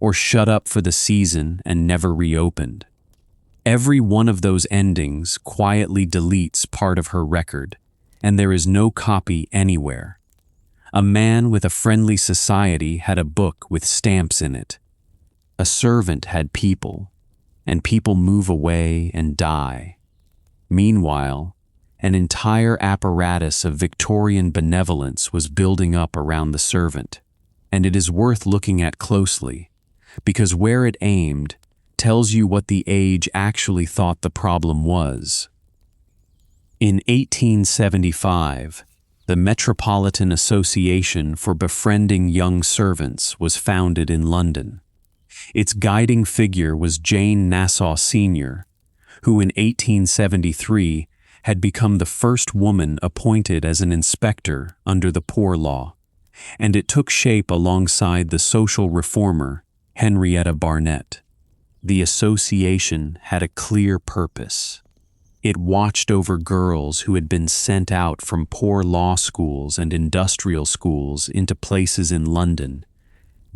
or shut up for the season and never reopened. Every one of those endings quietly deletes part of her record, and there is no copy anywhere. A man with a friendly society had a book with stamps in it. A servant had people, and people move away and die. Meanwhile, an entire apparatus of Victorian benevolence was building up around the servant, and it is worth looking at closely, because where it aimed tells you what the age actually thought the problem was. In 1875, the Metropolitan Association for Befriending Young Servants was founded in London. Its guiding figure was Jane Nassau Sr., who in 1873 had become the first woman appointed as an inspector under the Poor Law, and it took shape alongside the social reformer Henrietta Barnett. The association had a clear purpose. It watched over girls who had been sent out from poor law schools and industrial schools into places in London,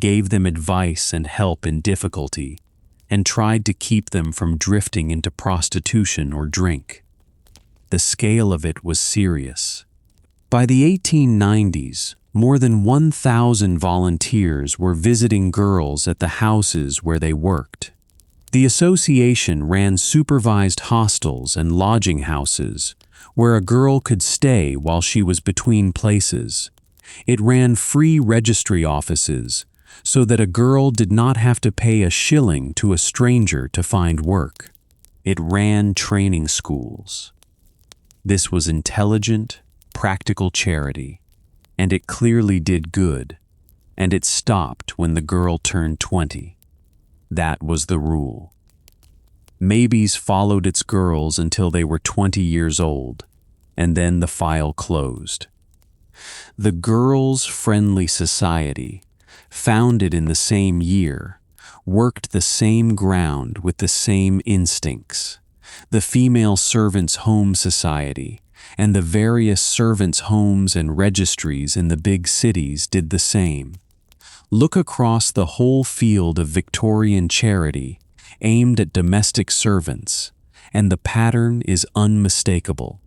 gave them advice and help in difficulty, and tried to keep them from drifting into prostitution or drink. The scale of it was serious. By the 1890s, more than 1,000 volunteers were visiting girls at the houses where they worked. The association ran supervised hostels and lodging houses where a girl could stay while she was between places. It ran free registry offices so that a girl did not have to pay a shilling to a stranger to find work. It ran training schools. This was intelligent, practical charity, and it clearly did good, and it stopped when the girl turned 20. That was the rule. Maybes followed its girls until they were 20 years old, and then the file closed. The Girls' Friendly Society, founded in the same year, worked the same ground with the same instincts. The Female Servants' Home Society and the various servants' homes and registries in the big cities did the same. Look across the whole field of Victorian charity aimed at domestic servants, and the pattern is unmistakable.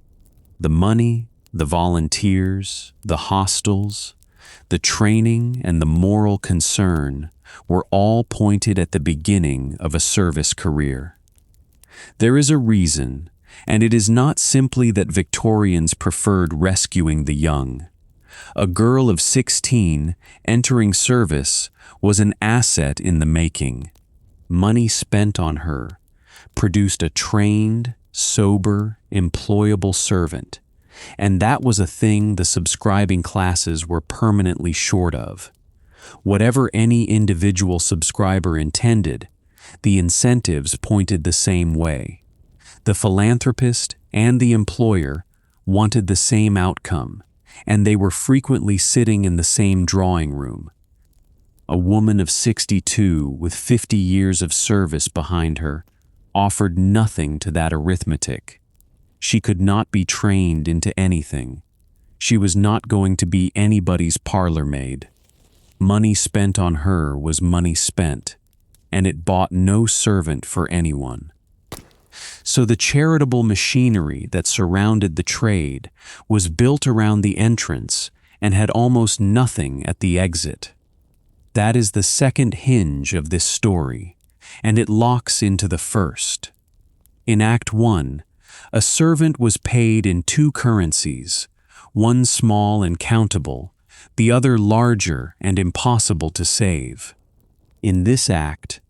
The money, the volunteers, the hostels, the training, and the moral concern were all pointed at the beginning of a service career. There is a reason, and it is not simply that Victorians preferred rescuing the young. A girl of 16 entering service was an asset in the making. Money spent on her produced a trained, sober, employable servant, and that was a thing the subscribing classes were permanently short of. Whatever any individual subscriber intended, the incentives pointed the same way. The philanthropist and the employer wanted the same outcome, and they were frequently sitting in the same drawing room. A woman of 62 with 50 years of service behind her offered nothing to that arithmetic. She could not be trained into anything. She was not going to be anybody's parlor maid. Money spent on her was money spent, and it bought no servant for anyone. So the charitable machinery that surrounded the trade was built around the entrance and had almost nothing at the exit. That is the second hinge of this story, and it locks into the first. In Act 1, a servant was paid in two currencies, one small and countable, the other larger and impossible to save. In this act,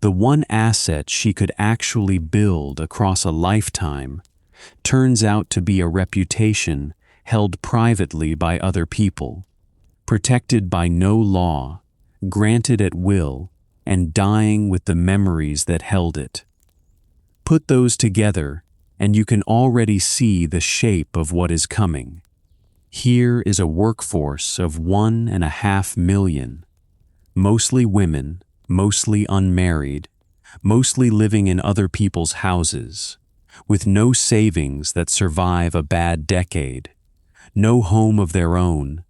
the one asset she could actually build across a lifetime turns out to be a reputation held privately by other people, protected by no law, granted at will, and dying with the memories that held it. Put those together, and you can already see the shape of what is coming. Here is a workforce of 1.5 million, mostly women, mostly unmarried, mostly living in other people's houses, with no savings that survive a bad decade, no home of their own,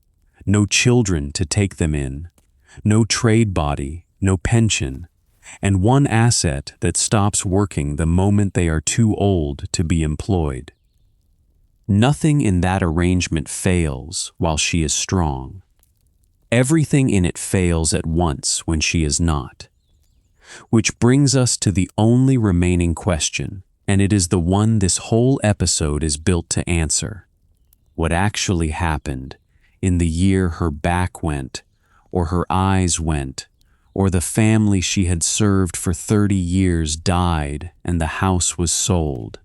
no children to take them in, no trade body, no pension, and one asset that stops working the moment they are too old to be employed. Nothing in that arrangement fails while she is strong. Everything in it fails at once when she is not. Which brings us to the only remaining question, and it is the one this whole episode is built to answer. What actually happened in the year her back went, or her eyes went, or the family she had served for 30 years died and the house was sold?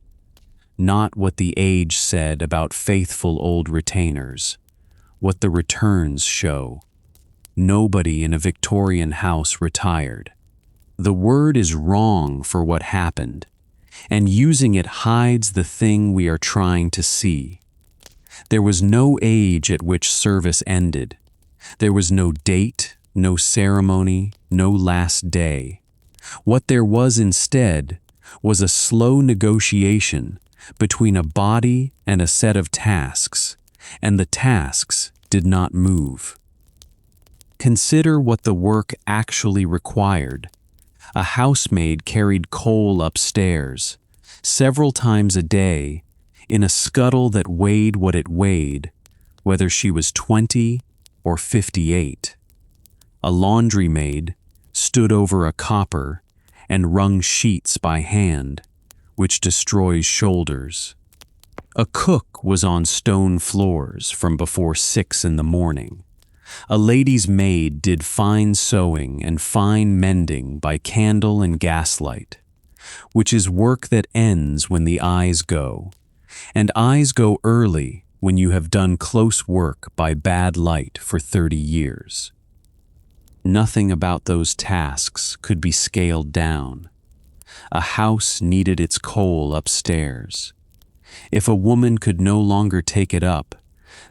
Not what the age said about faithful old retainers, what the returns show. Nobody in a Victorian house retired. The word is wrong for what happened, and using it hides the thing we are trying to see. There was no age at which service ended. There was no date, no ceremony, no last day. What there was instead was a slow negotiation between a body and a set of tasks, and the tasks did not move. Consider what the work actually required. A housemaid carried coal upstairs, several times a day, in a scuttle that weighed what it weighed, whether she was 20 or 58. A laundry maid stood over a copper and wrung sheets by hand, which destroys shoulders. A cook was on stone floors from before 6 in the morning. A lady's maid did fine sewing and fine mending by candle and gaslight, which is work that ends when the eyes go, and eyes go early when you have done close work by bad light for 30 years. Nothing about those tasks could be scaled down. A house needed its coal upstairs. If a woman could no longer take it up,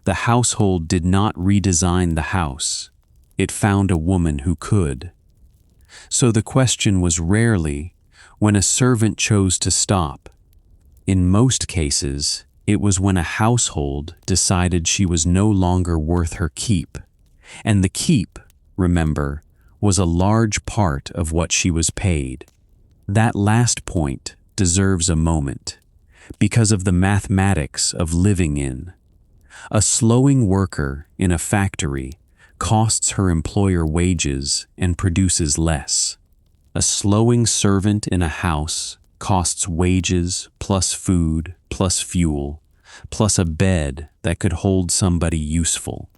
the household did not redesign the house. It found a woman who could. So the question was rarely when a servant chose to stop. In most cases, it was when a household decided she was no longer worth her keep. And the keep, remember, was a large part of what she was paid. That last point deserves a moment, because of the mathematics of living in. A slowing worker in a factory costs her employer wages and produces less. A slowing servant in a house costs wages plus food plus fuel plus a bed that could hold somebody useful.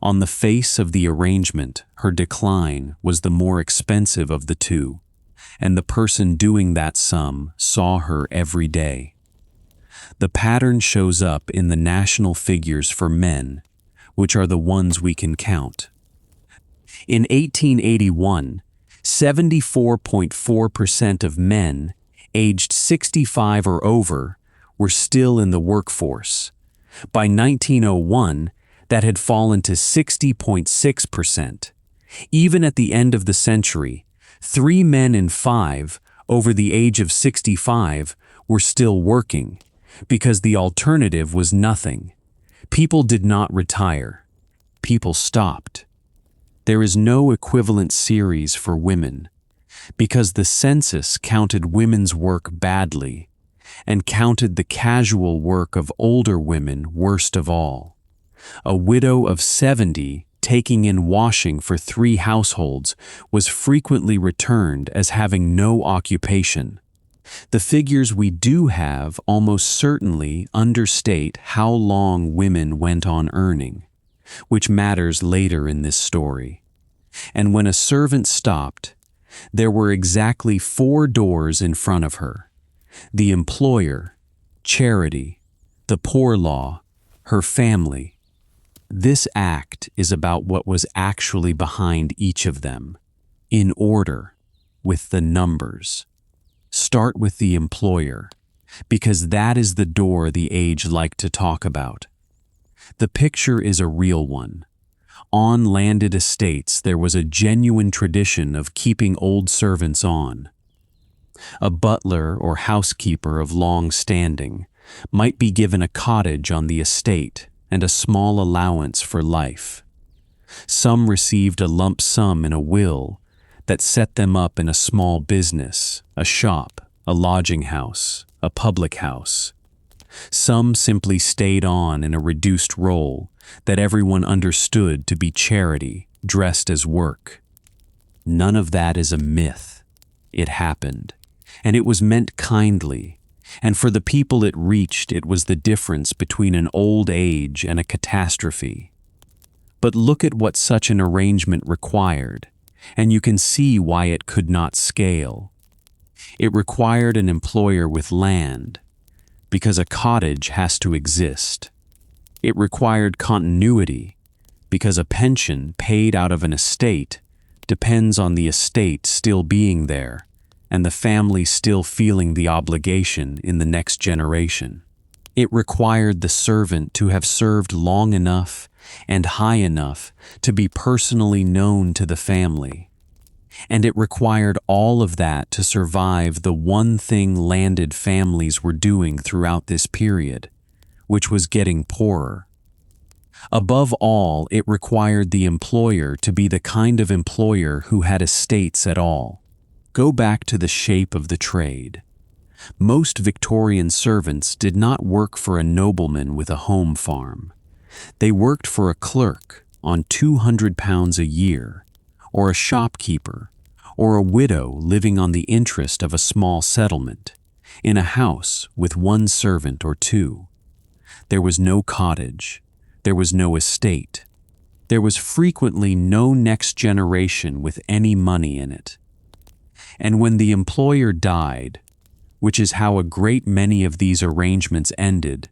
On the face of the arrangement, her decline was the more expensive of the two, and the person doing that sum saw her every day. The pattern shows up in the national figures for men, which are the ones we can count. In 1881, 74.4% of men aged 65 or over were still in the workforce. By 1901, that had fallen to 60.6%. Even at the end of the century, 3 men in 5 over the age of 65 were still working, because the alternative was nothing. People did not retire. People stopped. There is no equivalent series for women, because the census counted women's work badly and counted the casual work of older women worst of all. A widow of 70 taking in washing for 3 households was frequently returned as having no occupation. The figures we do have almost certainly understate how long women went on earning, which matters later in this story. And when a servant stopped, there were exactly 4 doors in front of her: the employer, charity, the poor law, her family. This act is about what was actually behind each of them, in order, with the numbers. Start with the employer, because that is the door the age like to talk about. The picture is a real one. On landed estates, there was a genuine tradition of keeping old servants on. A butler or housekeeper of long standing might be given a cottage on the estate and a small allowance for life. Some received a lump sum in a will that set them up in a small business, a shop, a lodging house, a public house. Some simply stayed on in a reduced role that everyone understood to be charity, dressed as work. None of that is a myth. It happened, and it was meant kindly, and for the people it reached, it was the difference between an old age and a catastrophe. But look at what such an arrangement required, and you can see why it could not scale. It required an employer with land, because a cottage has to exist. It required continuity, because a pension paid out of an estate depends on the estate still being there and the family still feeling the obligation in the next generation. It required the servant to have served long enough and high enough to be personally known to the family. And it required all of that to survive the one thing landed families were doing throughout this period, which was getting poorer. Above all, it required the employer to be the kind of employer who had estates at all. Go back to the shape of the trade. Most Victorian servants did not work for a nobleman with a home farm. They worked for a clerk on £200 a year, or a shopkeeper, or a widow living on the interest of a small settlement, in a house with 1 servant or 2. There was no cottage. There was no estate. There was frequently no next generation with any money in it. And when the employer died, which is how a great many of these arrangements ended,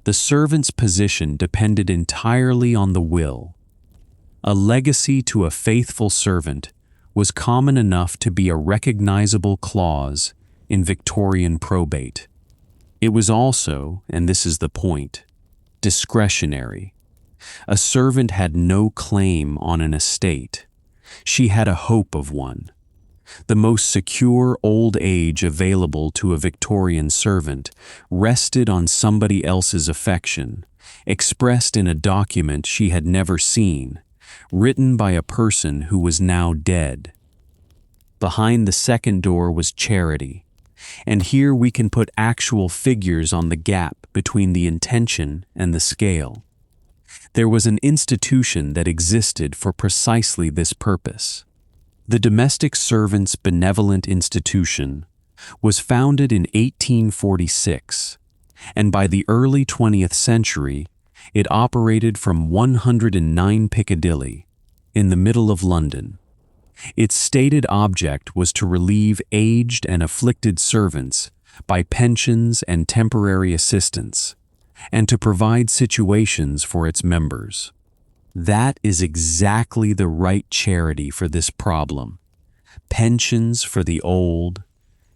the servant's position depended entirely on the will. A legacy to a faithful servant was common enough to be a recognizable clause in Victorian probate. It was also, and this is the point, discretionary. A servant had no claim on an estate. She had a hope of one. The most secure old age available to a Victorian servant rested on somebody else's affection, expressed in a document she had never seen, written by a person who was now dead. Behind the second door was charity, and here we can put actual figures on the gap between the intention and the scale. There was an institution that existed for precisely this purpose. The Domestic Servants Benevolent Institution was founded in 1846, and by the early 20th century, It operated from 109 Piccadilly, in the middle of London. Its stated object was to relieve aged and afflicted servants by pensions and temporary assistance, and to provide situations for its members. That is exactly the right charity for this problem. Pensions for the old,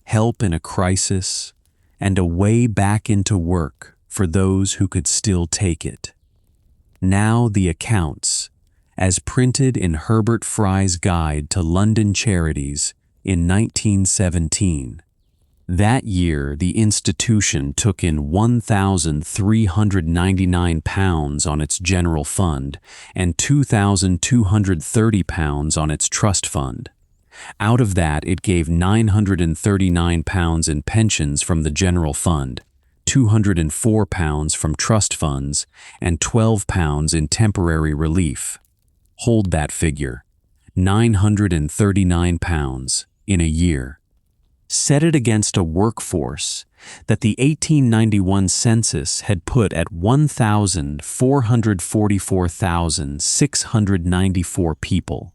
help in a crisis, and a way back into work for those who could still take it. Now the accounts, as printed in Herbert Fry's Guide to London Charities in 1917. That year, the institution took in £1,399 on its general fund and £2,230 on its trust fund. Out of that, it gave £939 in pensions from the general fund, £204 from trust funds, and £12 in temporary relief. Hold that figure, £939 in a year. Set it against a workforce that the 1891 census had put at 1,444,694 people.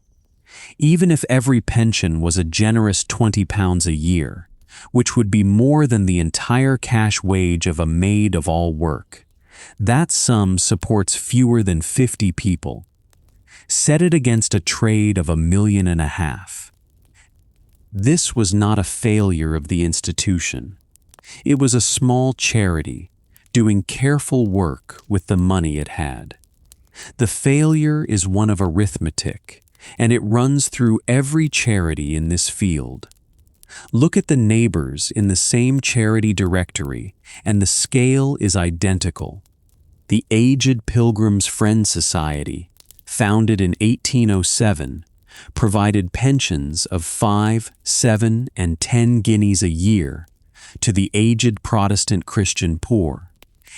Even if every pension was a generous £20 a year, which would be more than the entire cash wage of a maid of all work, that sum supports fewer than 50 people. Set it against a trade of $1.5 million. This was not a failure of the institution. It was a small charity, doing careful work with the money it had. The failure is one of arithmetic, and it runs through every charity in this field. Look at the neighbors in the same charity directory, and the scale is identical. The Aged Pilgrims' Friend Society, founded in 1807, provided pensions of 5, 7, and 10 guineas a year to the aged Protestant Christian poor,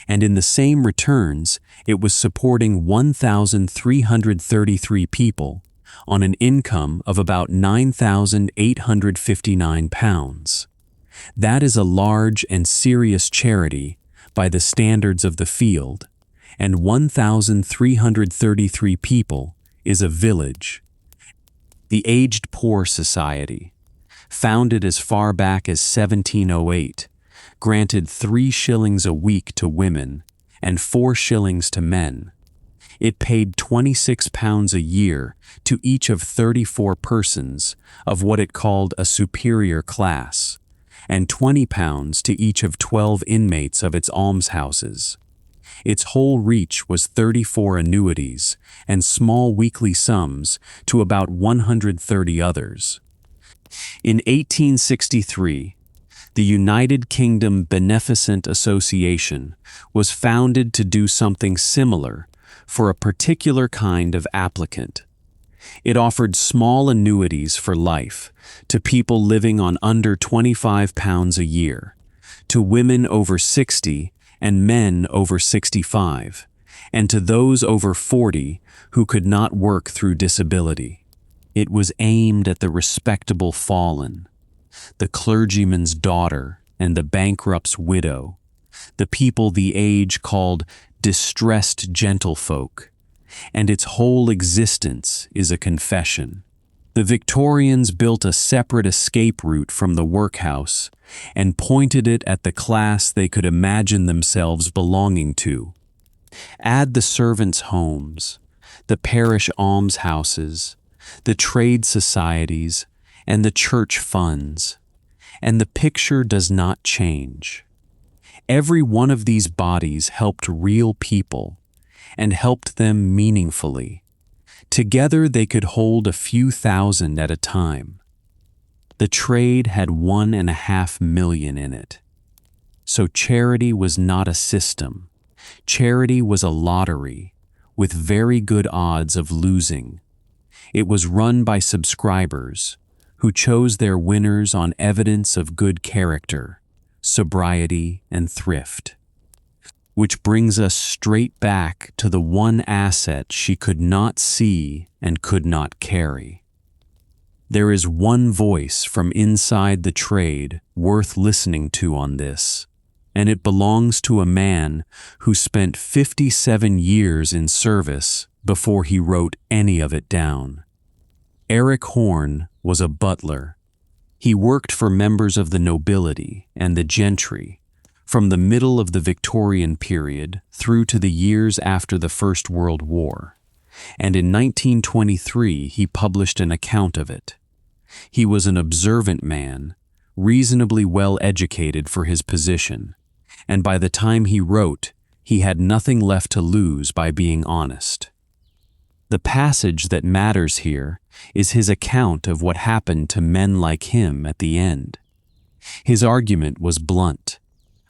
and in the same returns it was supporting 1,333 people on an income of about £9,859. That is a large and serious charity by the standards of the field, and 1,333 people is a village. The Aged Poor Society, founded as far back as 1708, granted 3 shillings a week to women and 4 shillings to men. It paid £26 a year to each of 34 persons of what it called a superior class, and £20 to each of 12 inmates of its almshouses. Its whole reach was 34 annuities and small weekly sums to about 130 others. In 1863, the United Kingdom Beneficent Association was founded to do something similar for a particular kind of applicant. It offered small annuities for life to people living on under £25 a year, to women over 60 and men over 65, and to those over 40 who could not work through disability. It was aimed at the respectable fallen, the clergyman's daughter and the bankrupt's widow, the people the age called distressed gentlefolk, and its whole existence is a confession. The Victorians built a separate escape route from the workhouse and pointed it at the class they could imagine themselves belonging to. Add the servants' homes, the parish almshouses, the trade societies, and the church funds, and the picture does not change. Every one of these bodies helped real people and helped them meaningfully. Together they could hold a few thousand at a time. The trade had 1.5 million in it. So charity was not a system. Charity was a lottery, with very good odds of losing. It was run by subscribers, who chose their winners on evidence of good character, sobriety, and thrift. Which brings us straight back to the one asset she could not see and could not carry. There is one voice from inside the trade worth listening to on this. and it belongs to a man who spent 57 years in service before he wrote any of it down. Eric Horne was a butler. He worked for members of the nobility and the gentry from the middle of the Victorian period through to the years after the First World War, and in 1923 he published an account of it. He was an observant man, reasonably well educated for his position, and by the time he wrote, he had nothing left to lose by being honest. The passage that matters here is his account of what happened to men like him at the end. His argument was blunt.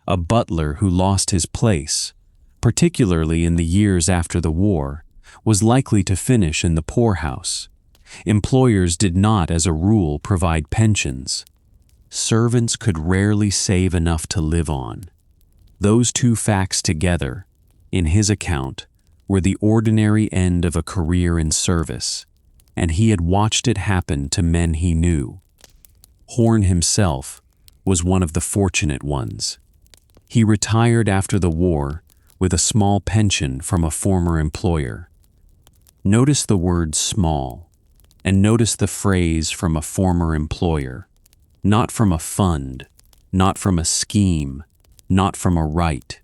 A butler who lost his place, particularly in the years after the war, was likely to finish in the poorhouse. Employers did not, as a rule, provide pensions. Servants could rarely save enough to live on. Those two facts together, in his account, were the ordinary end of a career in service, and he had watched it happen to men he knew. Horne himself was one of the fortunate ones. He retired after the war with a small pension from a former employer. Notice the word small, and notice the phrase from a former employer. Not from a fund, not from a scheme, not from a right.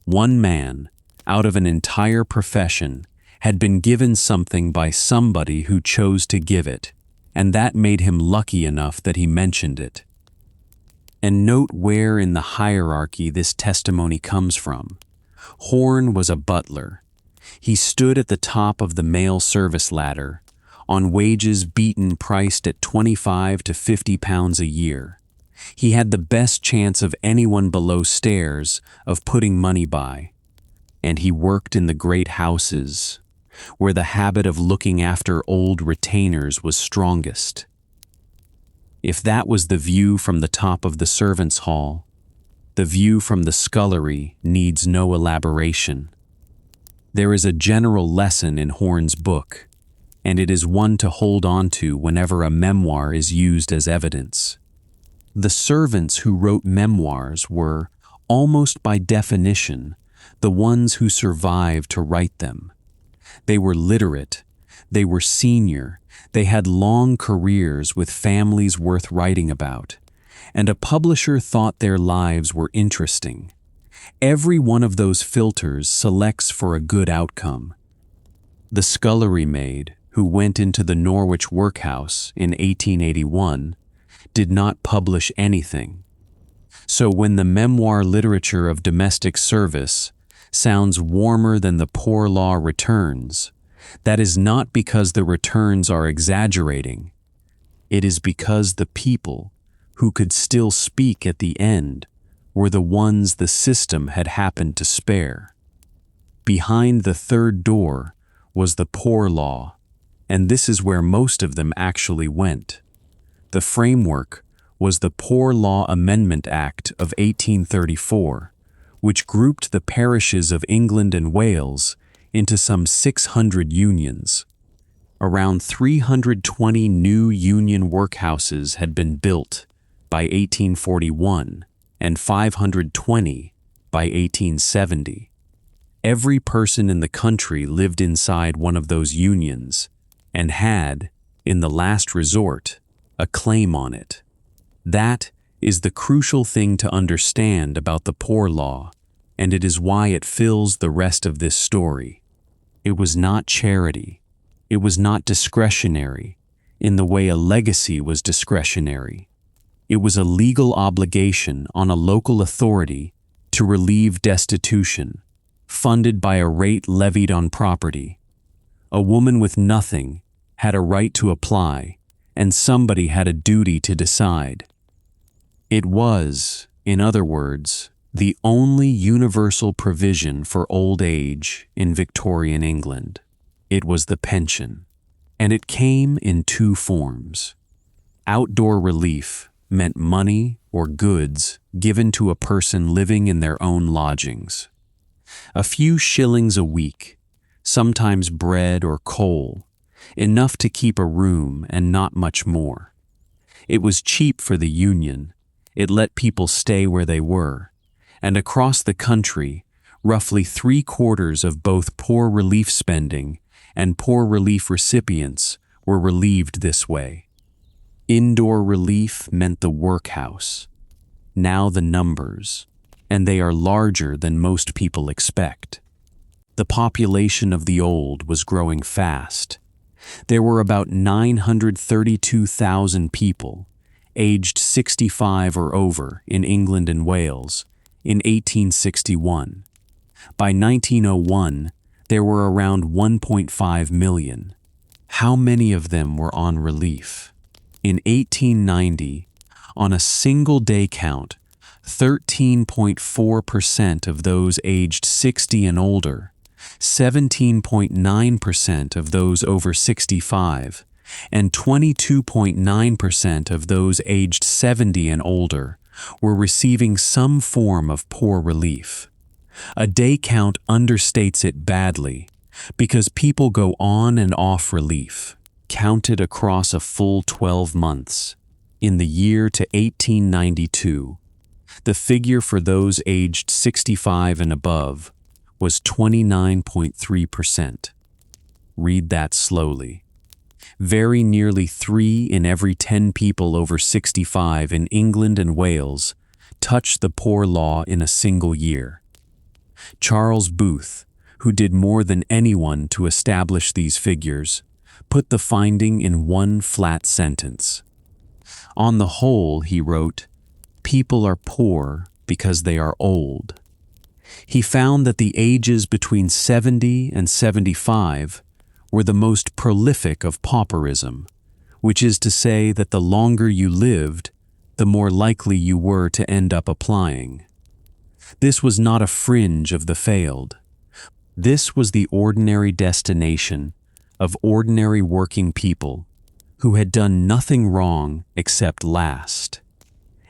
One man, out of an entire profession, had been given something by somebody who chose to give it, and that made him lucky enough that he mentioned it. And note where in the hierarchy this testimony comes from. Horne was a butler. He stood at the top of the male service ladder, on wages Beeton priced at 25 to 50 pounds a year. He had the best chance of anyone below stairs of putting money by. And he worked in the great houses, where the habit of looking after old retainers was strongest. If that was the view from the top of the servants' hall, the view from the scullery needs no elaboration. There is a general lesson in Horne's book, and it is one to hold on to whenever a memoir is used as evidence. The servants who wrote memoirs were, almost by definition, the ones who survived to write them. They were literate, they were senior, they had long careers with families worth writing about, and a publisher thought their lives were interesting. Every one of those filters selects for a good outcome. The scullery maid, who went into the Norwich workhouse in 1881, did not publish anything. So when the memoir literature of domestic service sounds warmer than the poor law returns, that is not because the returns are exaggerating. It is because the people who could still speak at the end were the ones the system had happened to spare. Behind the third door was the poor law, and this is where most of them actually went. The framework was the Poor Law Amendment Act of 1834, which grouped the parishes of England and Wales into some 600 unions. Around 320 new union workhouses had been built by 1841 and 520 by 1870. Every person in the country lived inside one of those unions and had, in the last resort, a claim on it. That is the crucial thing to understand about the poor law, and it is why it fills the rest of this story. It was not charity. It was not discretionary, in the way a legacy was discretionary. It was a legal obligation on a local authority to relieve destitution, funded by a rate levied on property. A woman with nothing had a right to apply, and somebody had a duty to decide. It was, in other words, the only universal provision for old age in Victorian England. It was the pension, and it came in two forms. Outdoor relief meant money or goods given to a person living in their own lodgings. A few shillings a week, sometimes bread or coal, enough to keep a room and not much more. It was cheap for the union. It let people stay where they were, and across the country, roughly 3/4 of both poor relief spending and poor relief recipients were relieved this way. Indoor relief meant the workhouse. Now the numbers, and they are larger than most people expect. The population of the old was growing fast. There were about 932,000 people, aged 65 or over, in England and Wales in 1861. By 1901, there were around 1.5 million. How many of them were on relief? In 1890, on a single-day count, 13.4% of those aged 60 and older, 17.9% of those over 65, and 22.9% of those aged 70 and older were receiving some form of poor relief. A day count understates it badly because people go on and off relief, counted across a full 12 months. In the year to 1892, the figure for those aged 65 and above was 29.3%. Read that slowly. Very nearly 3 in every 10 people over 65 in England and Wales touched the poor law in a single year. Charles Booth, who did more than anyone to establish these figures, put the finding in one flat sentence. On the whole, he wrote, "People are poor because they are old." He found that the ages between 70 and 75 were the most prolific of pauperism, which is to say that the longer you lived, the more likely you were to end up applying. This was not a fringe of the failed. This was the ordinary destination of ordinary working people who had done nothing wrong except last.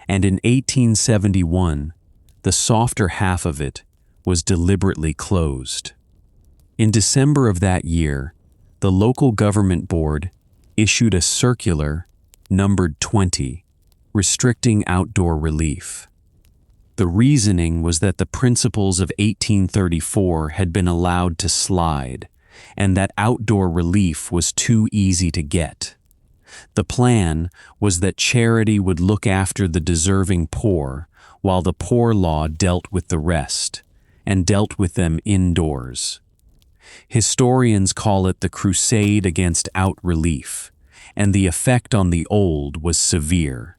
And in 1871, the softer half of it was deliberately closed. In December of that year, the local government board issued a circular, numbered 20, restricting outdoor relief. The reasoning was that the principles of 1834 had been allowed to slide, and that outdoor relief was too easy to get. The plan was that charity would look after the deserving poor, while the poor law dealt with the rest, and dealt with them indoors. Historians call it the crusade against out-relief, and the effect on the old was severe.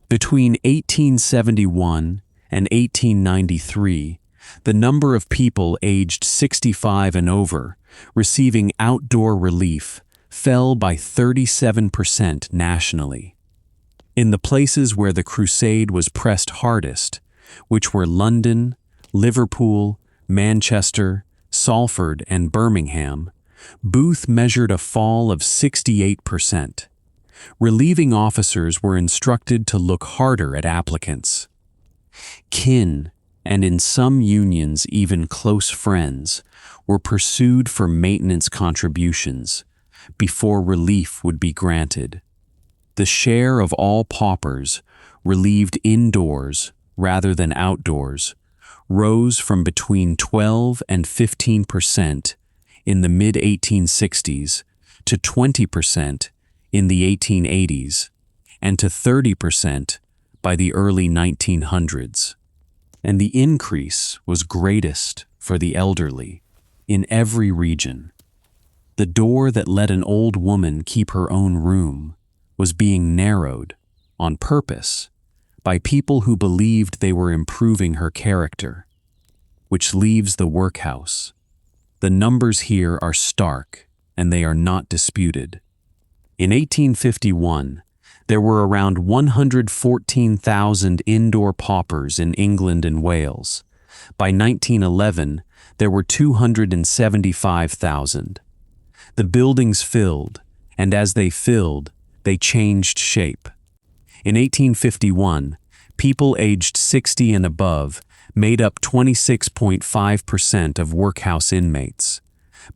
Between 1871 and 1893, the number of people aged 65 and over receiving outdoor relief fell by 37% nationally. In the places where the crusade was pressed hardest, which were London, Liverpool, Manchester, Salford, and Birmingham, Booth measured a fall of 68%. Relieving officers were instructed to look harder at applicants. Kin, and in some unions even close friends, were pursued for maintenance contributions before relief would be granted. The share of all paupers relieved indoors rather than outdoors rose from between 12 and 15% in the mid-1860s to 20% in the 1880s and to 30% by the early 1900s. And the increase was greatest for the elderly in every region. The door that let an old woman keep her own room was being narrowed, on purpose, by people who believed they were improving her character, which leaves the workhouse. The numbers here are stark, and they are not disputed. In 1851, there were around 114,000 indoor paupers in England and Wales. By 1911, there were 275,000. The buildings filled, and as they filled, they changed shape. In 1851, people aged 60 and above made up 26.5% of workhouse inmates.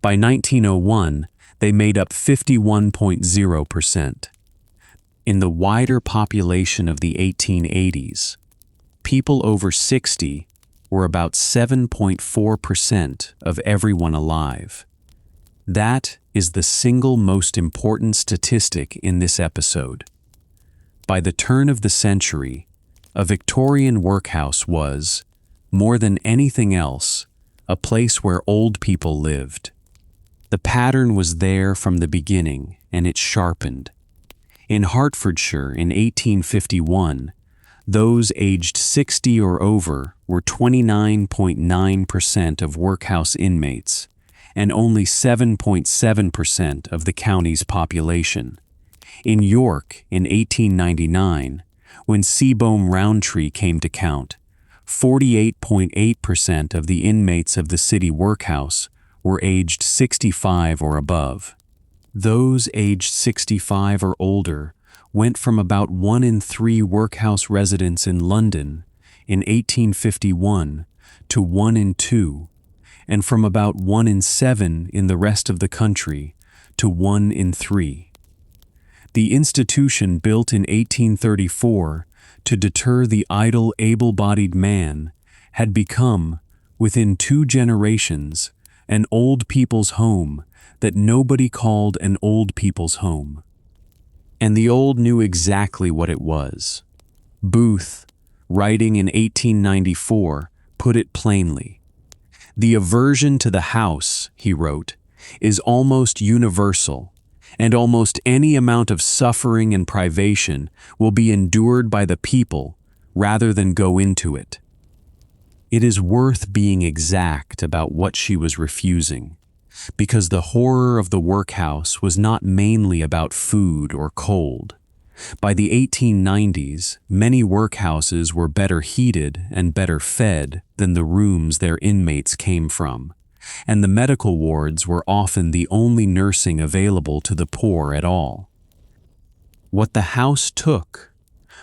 By 1901, they made up 51.0%. In the wider population of the 1880s, people over 60 were about 7.4% of everyone alive. That is the single most important statistic in this episode. By the turn of the century, a Victorian workhouse was, more than anything else, a place where old people lived. The pattern was there from the beginning, and it sharpened. In Hertfordshire in 1851, those aged 60 or over were 29.9% of workhouse inmates, and only 7.7% of the county's population. In York in 1899, when Seabohm Rowntree came to count, 48.8% of the inmates of the city workhouse were aged 65 or above. Those aged 65 or older went from about 1 in 3 workhouse residents in London in 1851 to 1 in 2, and from about 1 in 7 in the rest of the country to 1 in 3. The institution, built in 1834 to deter the idle, able-bodied man, had become, within 2 generations, an old people's home that nobody called an old people's home. And the old knew exactly what it was. Booth, writing in 1894, put it plainly. "The aversion to the house," he wrote, "is almost universal, and almost any amount of suffering and privation will be endured by the people rather than go into it." It is worth being exact about what she was refusing, because the horror of the workhouse was not mainly about food or cold. By the 1890s, many workhouses were better heated and better fed than the rooms their inmates came from, and the medical wards were often the only nursing available to the poor at all. What the house took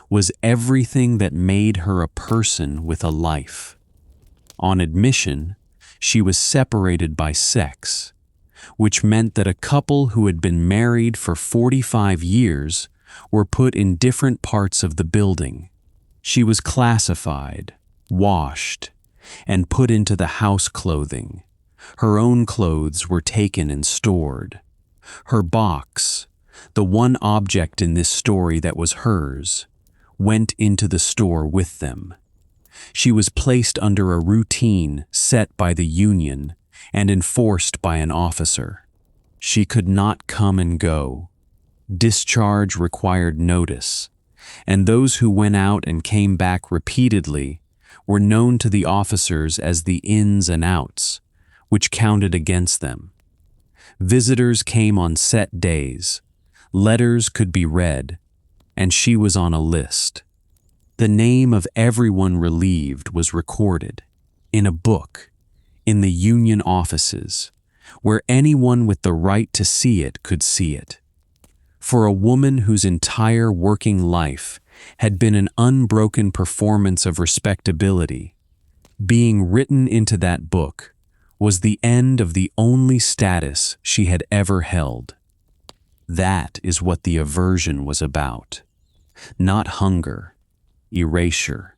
was everything that made her a person with a life. On admission, she was separated by sex, which meant that a couple who had been married for 45 years were put in different parts of the building. She was classified, washed, and put into the house clothing. Her own clothes were taken and stored. Her box, the one object in this story that was hers, went into the store with them. She was placed under a routine set by the union and enforced by an officer. She could not come and go. Discharge required notice, and those who went out and came back repeatedly were known to the officers as the ins and outs, which counted against them. Visitors came on set days, letters could be read, and she was on a list. The name of everyone relieved was recorded in a book in the union offices, where anyone with the right to see it could see it. For a woman whose entire working life had been an unbroken performance of respectability, being written into that book was the end of the only status she had ever held. That is what the aversion was about. Not hunger, erasure.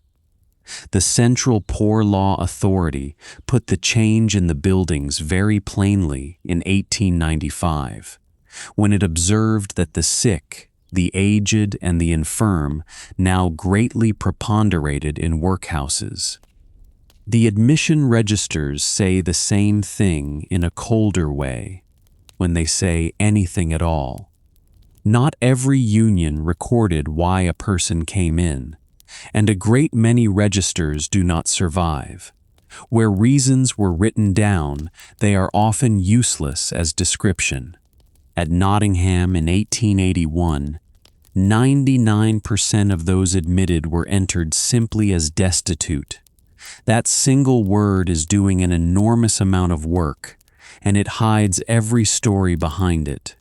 The Central Poor Law Authority put the change in the buildings very plainly in 1895, when it observed that the sick, the aged, and the infirm now greatly preponderated in workhouses. The admission registers say the same thing in a colder way, when they say anything at all. Not every union recorded why a person came in, and a great many registers do not survive. Where reasons were written down, they are often useless as description. At Nottingham in 1881, 99% of those admitted were entered simply as destitute. That single word is doing an enormous amount of work, and it hides every story behind it.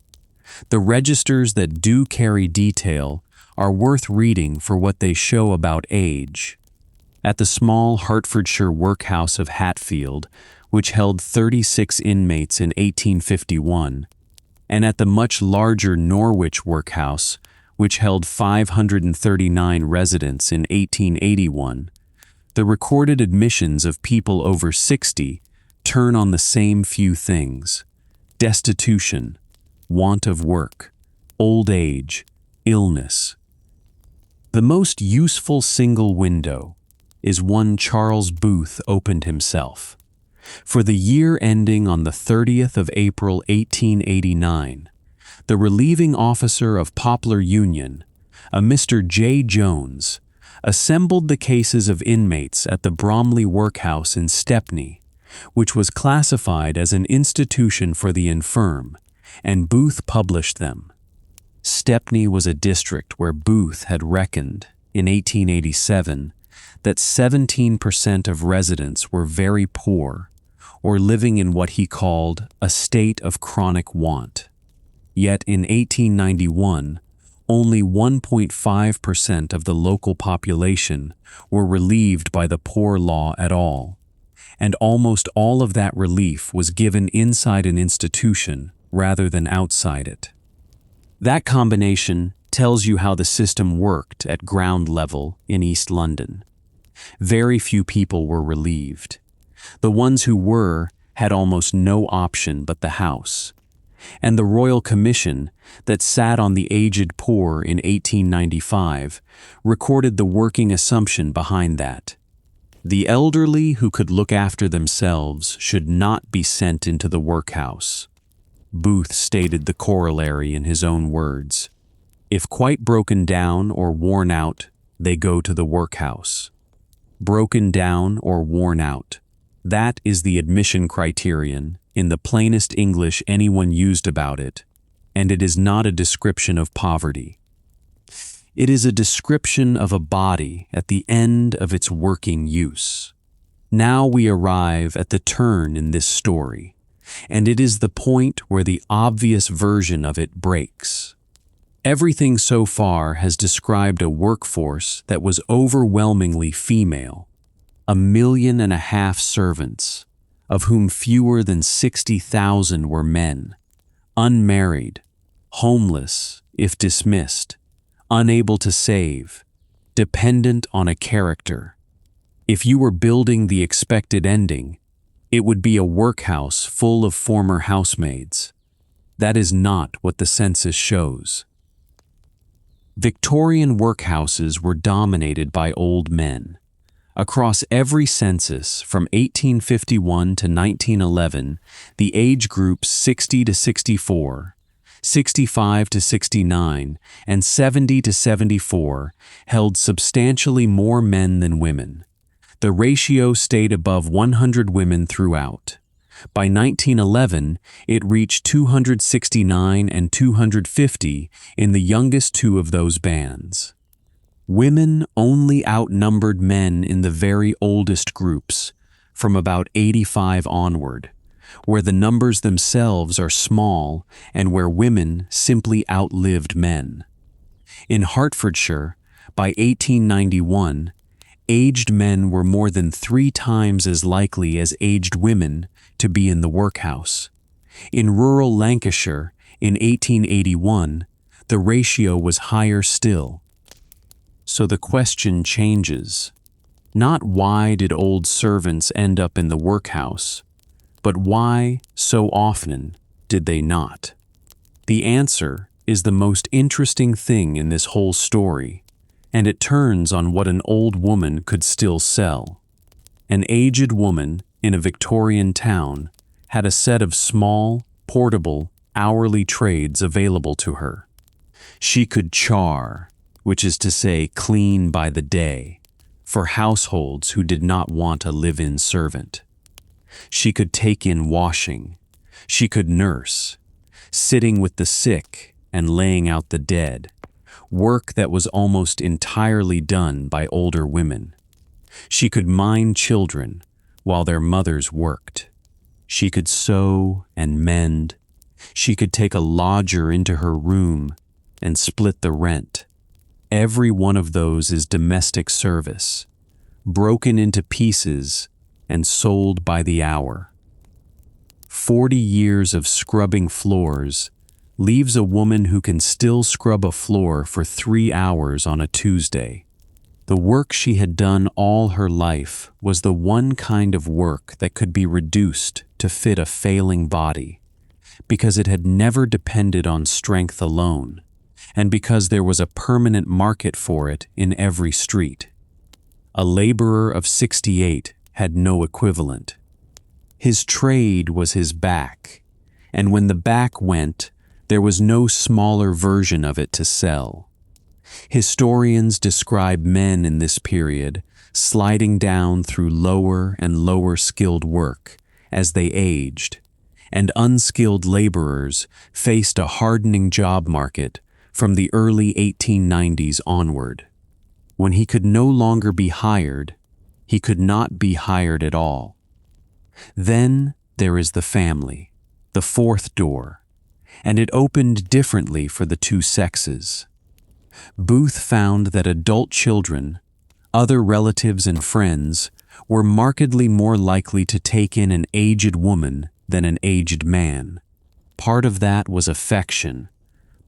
The registers that do carry detail are worth reading for what they show about age. At the small Hertfordshire workhouse of Hatfield, which held 36 inmates in 1851, and at the much larger Norwich workhouse, which held 539 residents in 1881, The recorded admissions of people over 60 turn on the same few things: destitution, want of work, old age, illness. The most useful single window is one Charles Booth opened himself. For the year ending on the 30th of April 1889, the relieving officer of Poplar Union, a Mr. J. Jones, assembled the cases of inmates at the Bromley Workhouse in Stepney, which was classified as an institution for the infirm, and Booth published them. Stepney was a district where Booth had reckoned, in 1887, that 17% of residents were very poor, or living in what he called a state of chronic want. Yet in 1891, only 1.5% of the local population were relieved by the poor law at all, and almost all of that relief was given inside an institution rather than outside it. That combination tells you how the system worked at ground level in East London. Very few people were relieved. The ones who were had almost no option but the house. And the Royal Commission that sat on the aged poor in 1895 recorded the working assumption behind that. The elderly who could look after themselves should not be sent into the workhouse. Booth stated the corollary in his own words: "If quite broken down or worn out, they go to the workhouse." Broken down or worn out. That is the admission criterion in the plainest English anyone used about it, and it is not a description of poverty. It is a description of a body at the end of its working use. Now we arrive at the turn in this story, and it is the point where the obvious version of it breaks. Everything so far has described a workforce that was overwhelmingly female, 1.5 million servants, of whom fewer than 60,000 were men, unmarried, homeless if dismissed, unable to save, dependent on a character. If you were building the expected ending, it would be a workhouse full of former housemaids. That is not what the census shows. Victorian workhouses were dominated by old men. Across every census from 1851 to 1911, the age groups 60 to 64, 65 to 69, and 70 to 74 held substantially more men than women. The ratio stayed above 100 women throughout. By 1911, it reached 269 and 250 in the youngest two of those bands. Women only outnumbered men in the very oldest groups, from about 85 onward, where the numbers themselves are small and where women simply outlived men. In Hertfordshire, by 1891, aged men were more than 3 times as likely as aged women to be in the workhouse. In rural Lancashire, in 1881, the ratio was higher still. So the question changes. Not why did old servants end up in the workhouse, but why, so often, did they not? The answer is the most interesting thing in this whole story, and it turns on what an old woman could still sell. An aged woman in a Victorian town had a set of small, portable, hourly trades available to her. She could char, which is to say clean by the day, for households who did not want a live-in servant. She could take in washing. She could nurse, sitting with the sick and laying out the dead, work that was almost entirely done by older women. She could mind children while their mothers worked. She could sew and mend. She could take a lodger into her room and split the rent. Every one of those is domestic service, broken into pieces and sold by the hour. 40 years of scrubbing floors leaves a woman who can still scrub a floor for 3 hours on a Tuesday. The work she had done all her life was the one kind of work that could be reduced to fit a failing body, because it had never depended on strength alone, and because there was a permanent market for it in every street. A laborer of 68 had no equivalent. His trade was his back, and when the back went, there was no smaller version of it to sell. Historians describe men in this period sliding down through lower and lower skilled work as they aged, and unskilled laborers faced a hardening job market from the early 1890s onward. When he could no longer be hired, he could not be hired at all. Then there is the family, the fourth door, and it opened differently for the two sexes. Booth found that adult children, other relatives and friends, were markedly more likely to take in an aged woman than an aged man. Part of that was affection,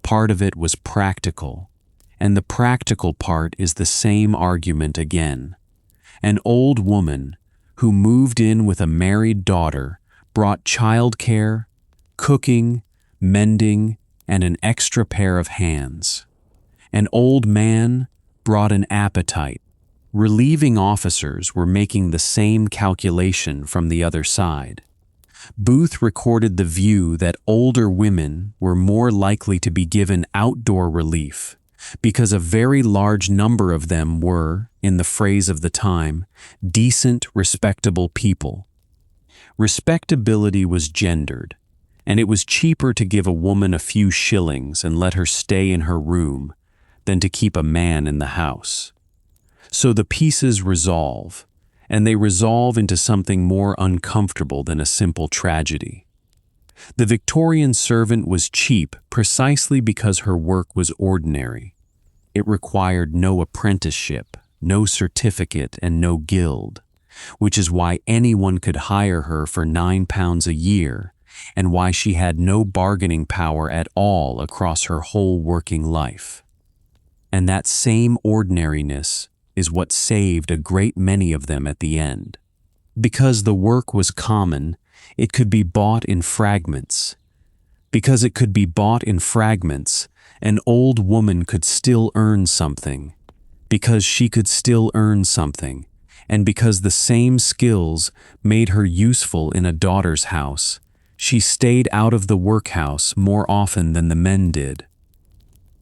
part of it was practical, and the practical part is the same argument again. An old woman who moved in with a married daughter brought childcare, cooking, mending, and an extra pair of hands. An old man brought an appetite. Relieving officers were making the same calculation from the other side. Booth recorded the view that older women were more likely to be given outdoor relief because a very large number of them were, in the phrase of the time, decent, respectable people. Respectability was gendered, and it was cheaper to give a woman a few shillings and let her stay in her room than to keep a man in the house. So the pieces resolve, and they resolve into something more uncomfortable than a simple tragedy. The Victorian servant was cheap precisely because her work was ordinary. It required no apprenticeship, no certificate, and no guild, which is why anyone could hire her for £9 a year, and why she had no bargaining power at all across her whole working life. And that same ordinariness is what saved a great many of them at the end. Because the work was common, it could be bought in fragments. Because it could be bought in fragments, an old woman could still earn something. Because she could still earn something, and because the same skills made her useful in a daughter's house, she stayed out of the workhouse more often than the men did.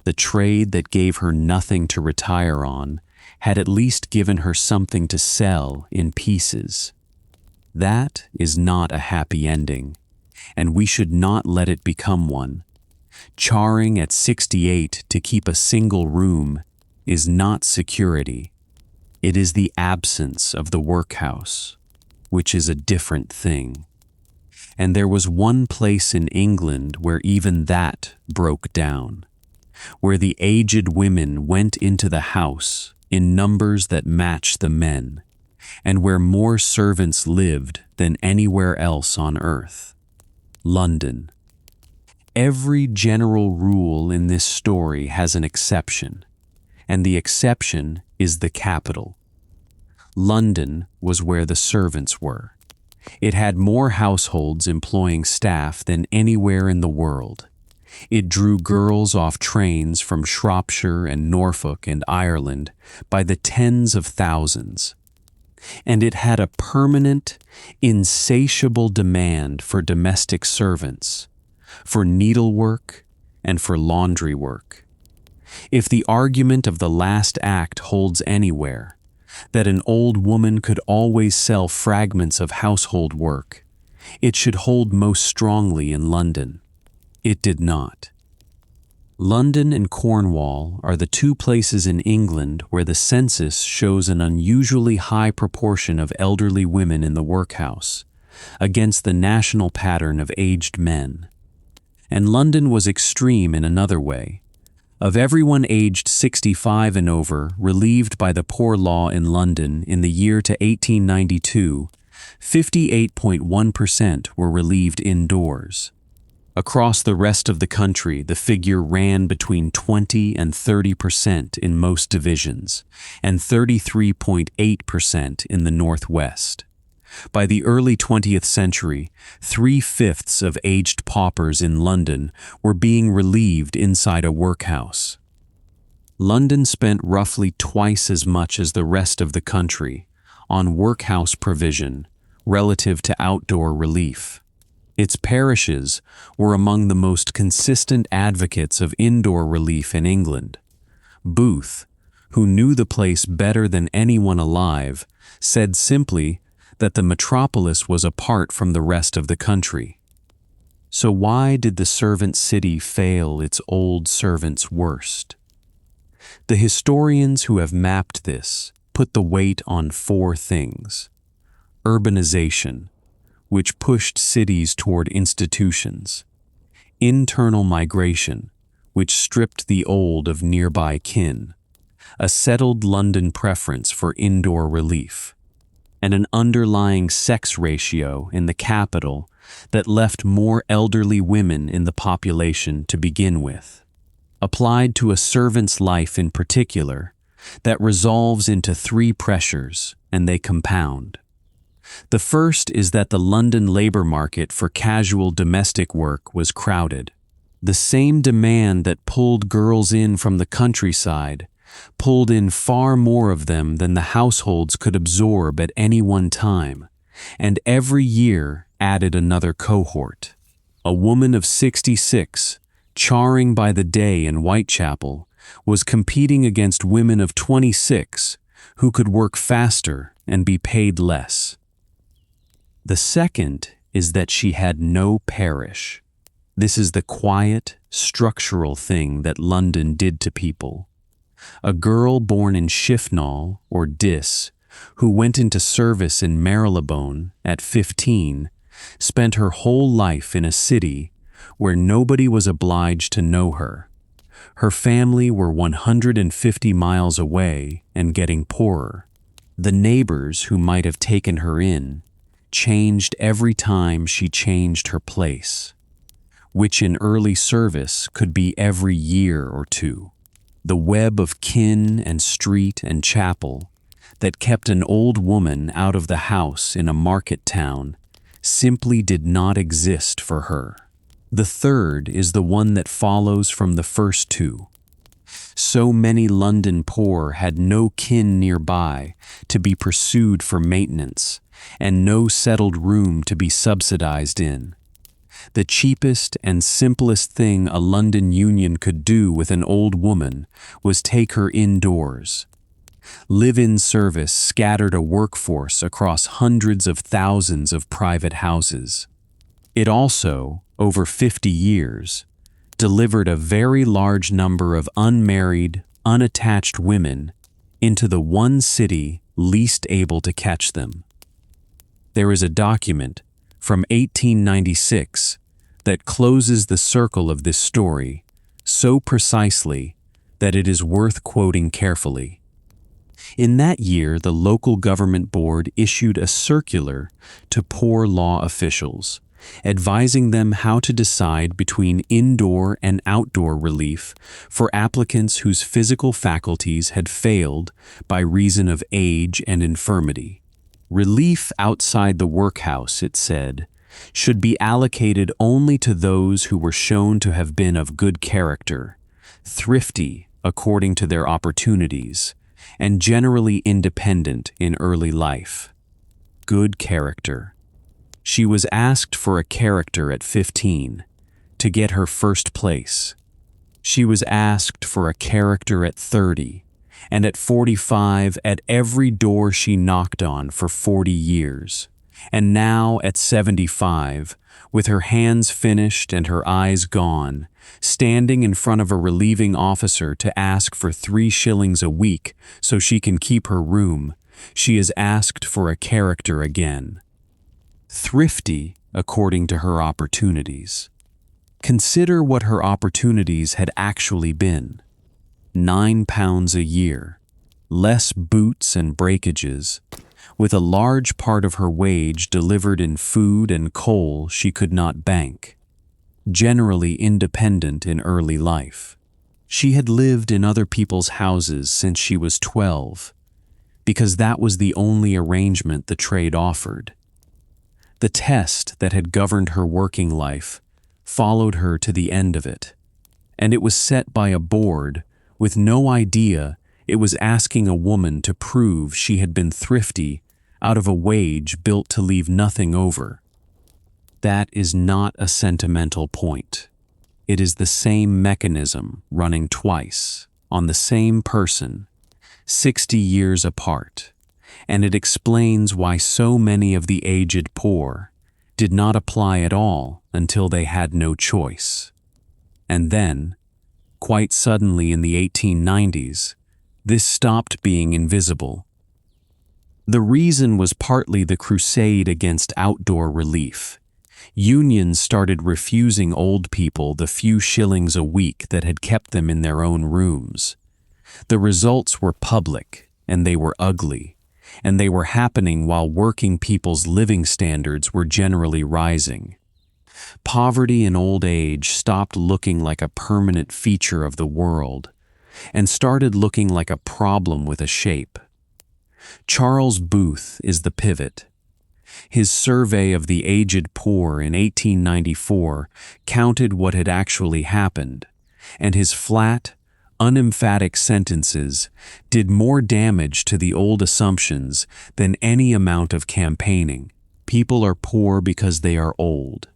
The trade that gave her nothing to retire on had at least given her something to sell in pieces. That is not a happy ending, and we should not let it become one. Charring at 68 to keep a single room is not security. It is the absence of the workhouse, which is a different thing. And there was one place in England where even that broke down, where the aged women went into the house in numbers that matched the men, and where more servants lived than anywhere else on earth. London. Every general rule in this story has an exception, and the exception is the capital. London was where the servants were. It had more households employing staff than anywhere in the world. It drew girls off trains from Shropshire and Norfolk and Ireland by the tens of thousands. And it had a permanent, insatiable demand for domestic servants, for needlework, and for laundry work. If the argument of the last act holds anywhere, that an old woman could always sell fragments of household work, it should hold most strongly in London. It did not. London and Cornwall are the two places in England where the census shows an unusually high proportion of elderly women in the workhouse, against the national pattern of aged men. And London was extreme in another way. Of everyone aged 65 and over relieved by the Poor Law in London in the year to 1892, 58.1% were relieved indoors. Across the rest of the country, the figure ran between 20 and 30% in most divisions, and 33.8% in the Northwest. By the early 20th century, 3/5 of aged paupers in London were being relieved inside a workhouse. London spent roughly twice as much as the rest of the country on workhouse provision relative to outdoor relief. Its parishes were among the most consistent advocates of indoor relief in England. Booth, who knew the place better than anyone alive, said simply that the metropolis was apart from the rest of the country. So why did the servant city fail its old servants worst? The historians who have mapped this put the weight on four things: urbanization, which pushed cities toward institutions; internal migration, which stripped the old of nearby kin; a settled London preference for indoor relief; and an underlying sex ratio in the capital that left more elderly women in the population to begin with. Applied to a servant's life in particular, that resolves into three pressures, and they compound. The first is that the London labor market for casual domestic work was crowded. The same demand that pulled girls in from the countryside pulled in far more of them than the households could absorb at any one time, and every year added another cohort. A woman of 66, charring by the day in Whitechapel, was competing against women of 26 who could work faster and be paid less. The second is that she had no parish. This is the quiet, structural thing that London did to people. A girl born in Shifnal or Diss, who went into service in Marylebone at 15, spent her whole life in a city where nobody was obliged to know her. Her family were 150 miles away and getting poorer. The neighbors who might have taken her in changed every time she changed her place, which in early service could be every year or two. The web of kin and street and chapel that kept an old woman out of the house in a market town simply did not exist for her. The third is the one that follows from the first two. So many London poor had no kin nearby to be pursued for maintenance, and no settled room to be subsidized in. The cheapest and simplest thing a London union could do with an old woman was take her indoors. Live-in service scattered a workforce across hundreds of thousands of private houses. It also, over 50 years, delivered a very large number of unmarried, unattached women into the one city least able to catch them. There is a document from 1896 that closes the circle of this story so precisely that it is worth quoting carefully. In that year, the local government board issued a circular to poor law officials, advising them how to decide between indoor and outdoor relief for applicants whose physical faculties had failed by reason of age and infirmity. Relief outside the workhouse, it said, should be allocated only to those who were shown to have been of good character, thrifty according to their opportunities, and generally independent in early life. Good character. She was asked for a character at 15 to get her first place. She was asked for a character at 30, and at 45 at every door she knocked on for 40 years. And now at 75, with her hands finished and her eyes gone, standing in front of a relieving officer to ask for 3 shillings a week so she can keep her room, she is asked for a character again. Thrifty according to her opportunities. Consider what her opportunities had actually been. £9 a year, less boots and breakages, with a large part of her wage delivered in food and coal she could not bank. generally independent in early life. She had lived in other people's houses since she was 12, because that was the only arrangement the trade offered. The test that had governed her working life followed her to the end of it, and it was set by a board with no idea it was asking a woman to prove she had been thrifty out of a wage built to leave nothing over. That is not a sentimental point. It is the same mechanism running twice on the same person, 60 years apart, and it explains why so many of the aged poor did not apply at all until they had no choice. And then, quite suddenly in the 1890s, this stopped being invisible. The reason was partly the crusade against outdoor relief. Unions started refusing old people the few shillings a week that had kept them in their own rooms. The results were public, and they were ugly, and they were happening while working people's living standards were generally rising. Poverty in old age stopped looking like a permanent feature of the world and started looking like a problem with a shape. Charles Booth is the pivot. His survey of the aged poor in 1894 counted what had actually happened, and his flat, unemphatic sentences did more damage to the old assumptions than any amount of campaigning. People are poor because they are old.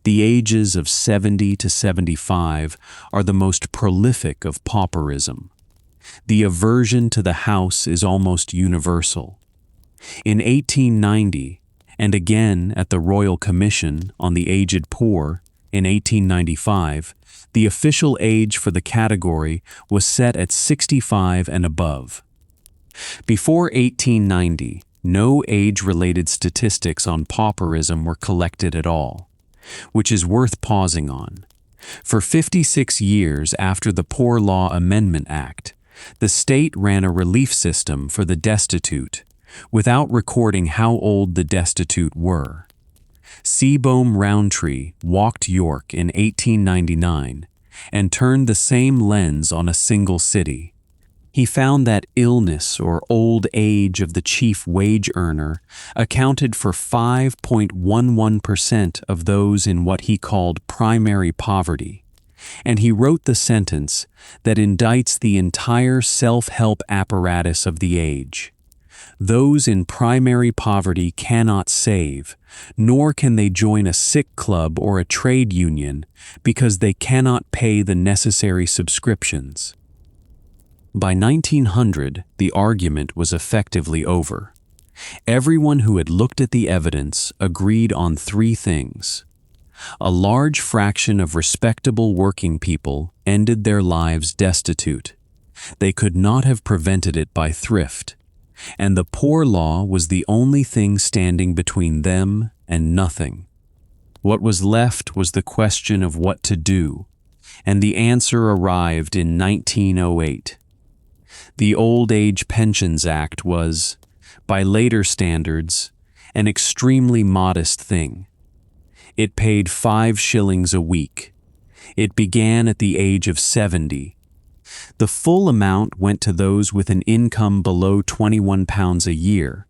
The ages of 70 to 75 are the most prolific of pauperism. The aversion to the house is almost universal. In 1890, and again at the Royal Commission on the Aged Poor in 1895, the official age for the category was set at 65 and above. Before 1890, no age-related statistics on pauperism were collected at all, which is worth pausing on. For 56 years after the Poor Law Amendment Act, the state ran a relief system for the destitute without recording how old the destitute were. Seabohm Rowntree walked York in 1899 and turned the same lens on a single city. He found that illness or old age of the chief wage earner accounted for 5.11% of those in what he called primary poverty, and he wrote the sentence that indicts the entire self-help apparatus of the age. Those in primary poverty cannot save, nor can they join a sick club or a trade union because they cannot pay the necessary subscriptions. By 1900, the argument was effectively over. Everyone who had looked at the evidence agreed on three things. A large fraction of respectable working people ended their lives destitute. They could not have prevented it by thrift, and the poor law was the only thing standing between them and nothing. What was left was the question of what to do, and the answer arrived in 1908. The Old Age Pensions Act was, by later standards, an extremely modest thing. It paid 5 shillings a week. It began at the age of 70. The full amount went to those with an income below £21 a year,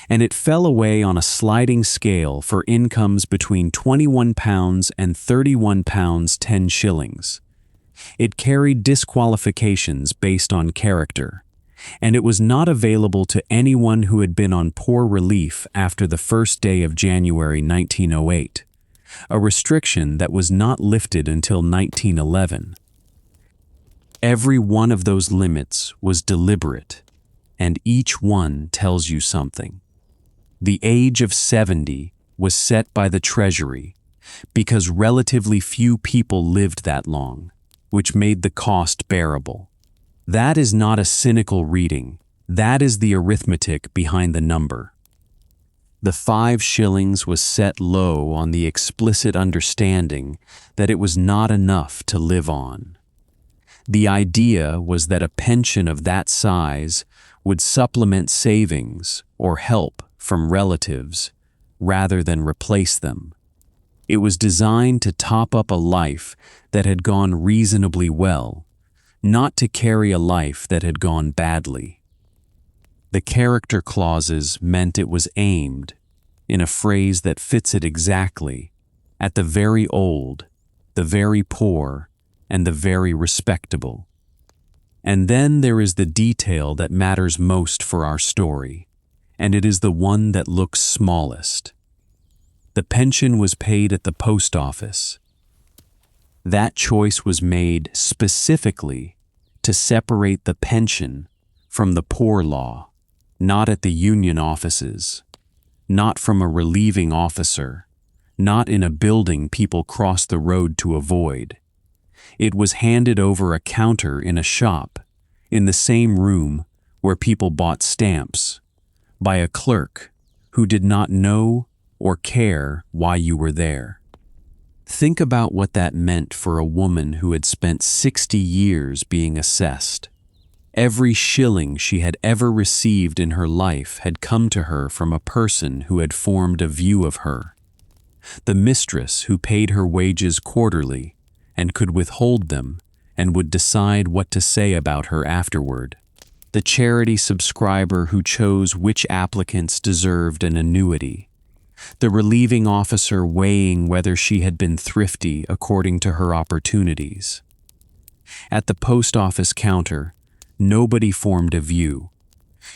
and it fell away on a sliding scale for incomes between £21 and £31 10 shillings. It carried disqualifications based on character, and it was not available to anyone who had been on poor relief after the first day of January 1908, a restriction that was not lifted until 1911. Every one of those limits was deliberate, and each one tells you something. The age of 70 was set by the Treasury because relatively few people lived that long, which made the cost bearable. That is not a cynical reading. That is the arithmetic behind the number. The 5 shillings was set low on the explicit understanding that it was not enough to live on. The idea was that a pension of that size would supplement savings or help from relatives rather than replace them. It was designed to top up a life that had gone reasonably well, not to carry a life that had gone badly. The character clauses meant it was aimed, in a phrase that fits it exactly, at the very old, the very poor, and the very respectable. And then there is the detail that matters most for our story, and it is the one that looks smallest. The pension was paid at the post office. That choice was made specifically to separate the pension from the poor law, not at the union offices, not from a relieving officer, not in a building people cross the road to avoid. It was handed over a counter in a shop, in the same room where people bought stamps, by a clerk who did not know or care why you were there. Think about what that meant for a woman who had spent 60 years being assessed. Every shilling she had ever received in her life had come to her from a person who had formed a view of her. The mistress who paid her wages quarterly and could withhold them and would decide what to say about her afterward. The charity subscriber who chose which applicants deserved an annuity. The relieving officer weighing whether she had been thrifty according to her opportunities. At the post office counter, nobody formed a view.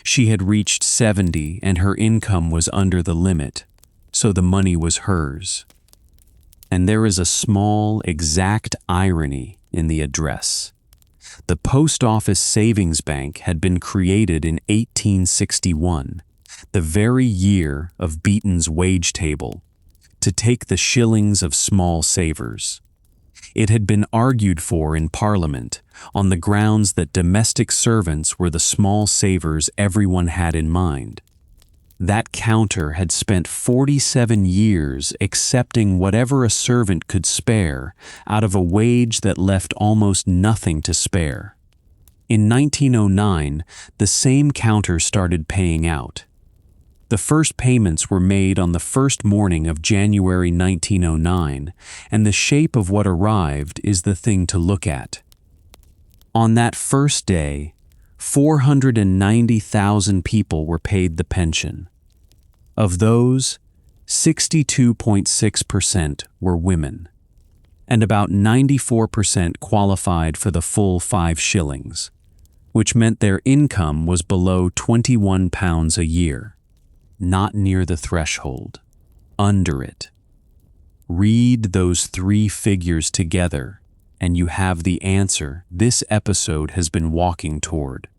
She had reached 70 and her income was under the limit, so the money was hers. And there is a small, exact irony in the address. The Post Office Savings Bank had been created in 1861, the very year of Beeton's wage table, to take the shillings of small savers. It had been argued for in Parliament on the grounds that domestic servants were the small savers everyone had in mind. That counter had spent 47 years accepting whatever a servant could spare out of a wage that left almost nothing to spare. In 1909, the same counter started paying out. The first payments were made on the first morning of January 1909, and the shape of what arrived is the thing to look at. On that first day, 490,000 people were paid the pension. Of those, 62.6% were women, and about 94% qualified for the full 5 shillings, which meant their income was below £21 a year, not near the threshold, under it. Read those 3 figures together, and you have the answer this episode has been walking toward.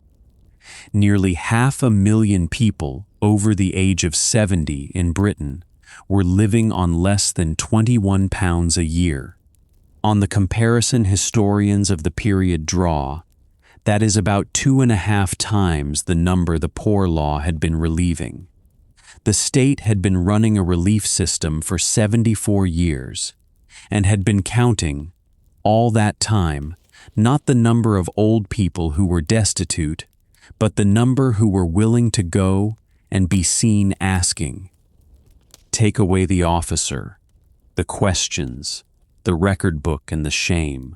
Nearly 500,000 people over the age of 70 in Britain were living on less than £21 a year. On the comparison historians of the period draw, that is about 2.5 times the number the poor law had been relieving. The state had been running a relief system for 74 years and had been counting, all that time, not the number of old people who were destitute, but the number who were willing to go and be seen asking. Take away the officer, the questions, the record book and the shame.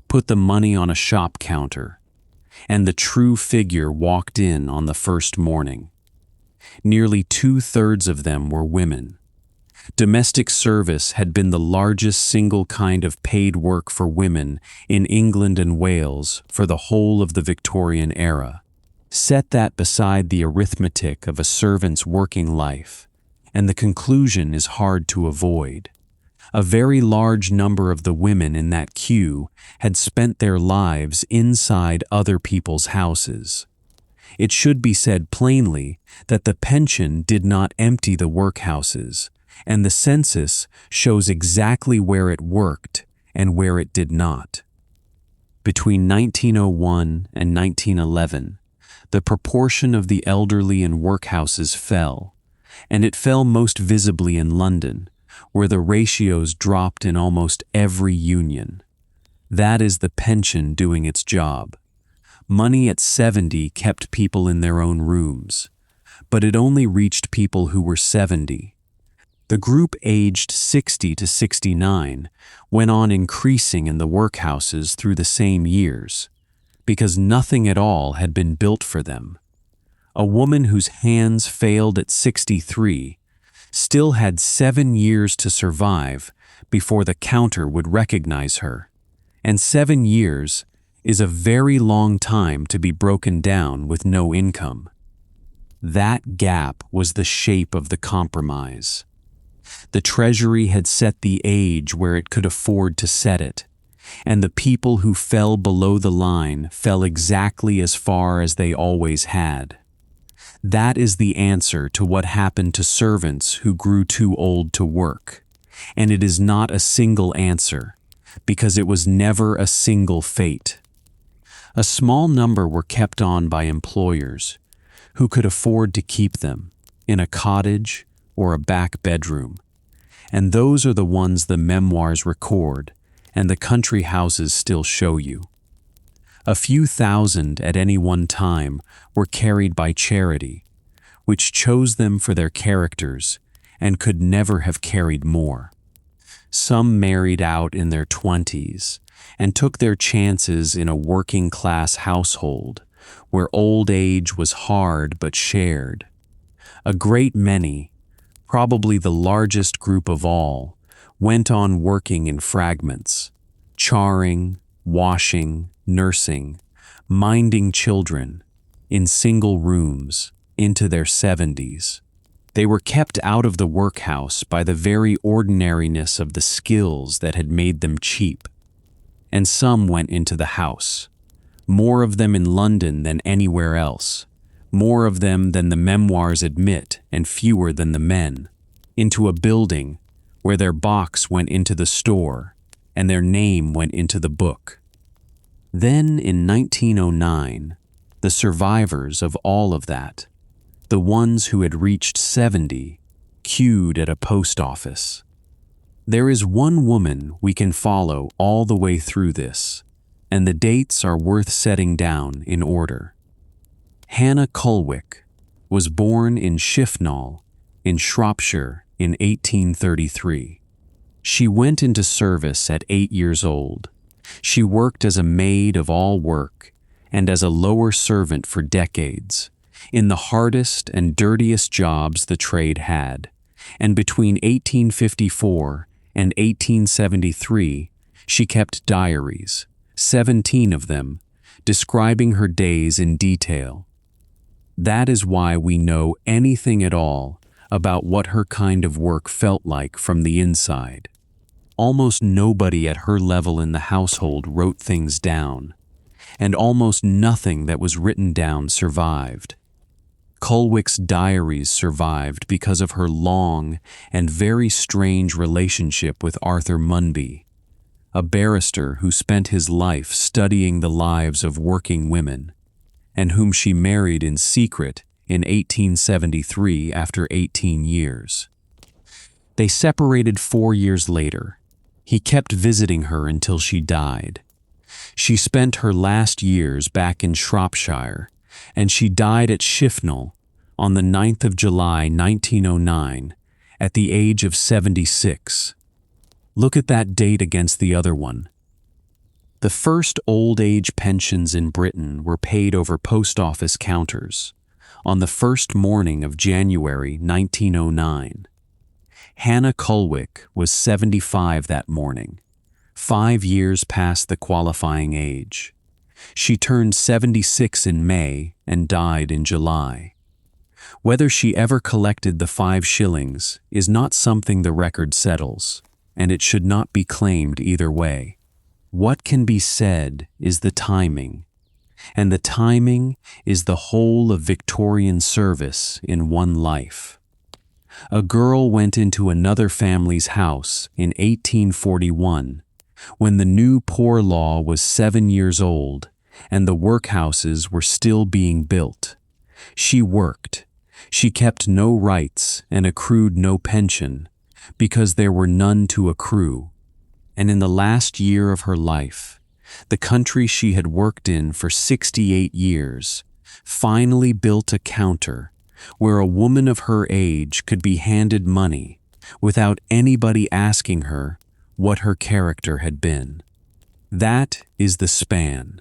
Put the money on a shop counter, and the true figure walked in on the first morning. Nearly 2/3 of them were women. Domestic service had been the largest single kind of paid work for women in England and Wales for the whole of the Victorian era. Set that beside the arithmetic of a servant's working life, and the conclusion is hard to avoid. A very large number of the women in that queue had spent their lives inside other people's houses. It should be said plainly that the pension did not empty the workhouses, and the census shows exactly where it worked and where it did not. Between 1901 and 1911, the proportion of the elderly in workhouses fell, and it fell most visibly in London, where the ratios dropped in almost every union. That is the pension doing its job. Money at 70 kept people in their own rooms, but it only reached people who were 70. The group aged 60 to 69 went on increasing in the workhouses through the same years, because nothing at all had been built for them. A woman whose hands failed at 63 still had 7 years to survive before the counter would recognize her, and 7 years is a very long time to be broken down with no income. That gap was the shape of the compromise. The Treasury had set the age where it could afford to set it, and the people who fell below the line fell exactly as far as they always had. That is the answer to what happened to servants who grew too old to work, and it is not a single answer, because it was never a single fate. A small number were kept on by employers who could afford to keep them in a cottage or a back bedroom, and those are the ones the memoirs record and the country houses still show you. A few thousand at any one time were carried by charity, which chose them for their characters and could never have carried more. Some married out in their 20s and took their chances in a working-class household where old age was hard but shared. A great many, probably the largest group of all, went on working in fragments, charring, washing, nursing, minding children, in single rooms, into their 70s. They were kept out of the workhouse by the very ordinariness of the skills that had made them cheap. And some went into the house, more of them in London than anywhere else, more of them than the memoirs admit and fewer than the men, into a building where their box went into the store and their name went into the book. Then in 1909, the survivors of all of that, the ones who had reached 70, queued at a post office. There is one woman we can follow all the way through this, and the dates are worth setting down in order. Hannah Cullwick was born in Shifnal, in Shropshire, in 1833. She went into service at 8 years old. She worked as a maid of all work and as a lower servant for decades, in the hardest and dirtiest jobs the trade had, and between 1854 and 1873 she kept diaries, 17 of them, describing her days in detail. That is why we know anything at all about what her kind of work felt like from the inside. Almost nobody at her level in the household wrote things down, and almost nothing that was written down survived. Cullwick's diaries survived because of her long and very strange relationship with Arthur Munby, a barrister who spent his life studying the lives of working women, and whom she married in secret in 1873 after 18 years. They separated 4 years later. He kept visiting her until she died. She spent her last years back in Shropshire, and she died at Shifnal on the 9th of July, 1909, at the age of 76. Look at that date against the other one. The first old age pensions in Britain were paid over post office counters on the first morning of January 1909. Hannah Cullwick was 75 that morning, 5 years past the qualifying age. She turned 76 in May and died in July. Whether she ever collected the 5 shillings is not something the record settles, and it should not be claimed either way. What can be said is the timing, and the timing is the whole of Victorian service in one life. A girl went into another family's house in 1841, when the new poor law was 7 years old and the workhouses were still being built. She worked. She kept no rights and accrued no pension, because there were none to accrue. And in the last year of her life, the country she had worked in for 68 years finally built a counter where a woman of her age could be handed money without anybody asking her what her character had been. That is the span.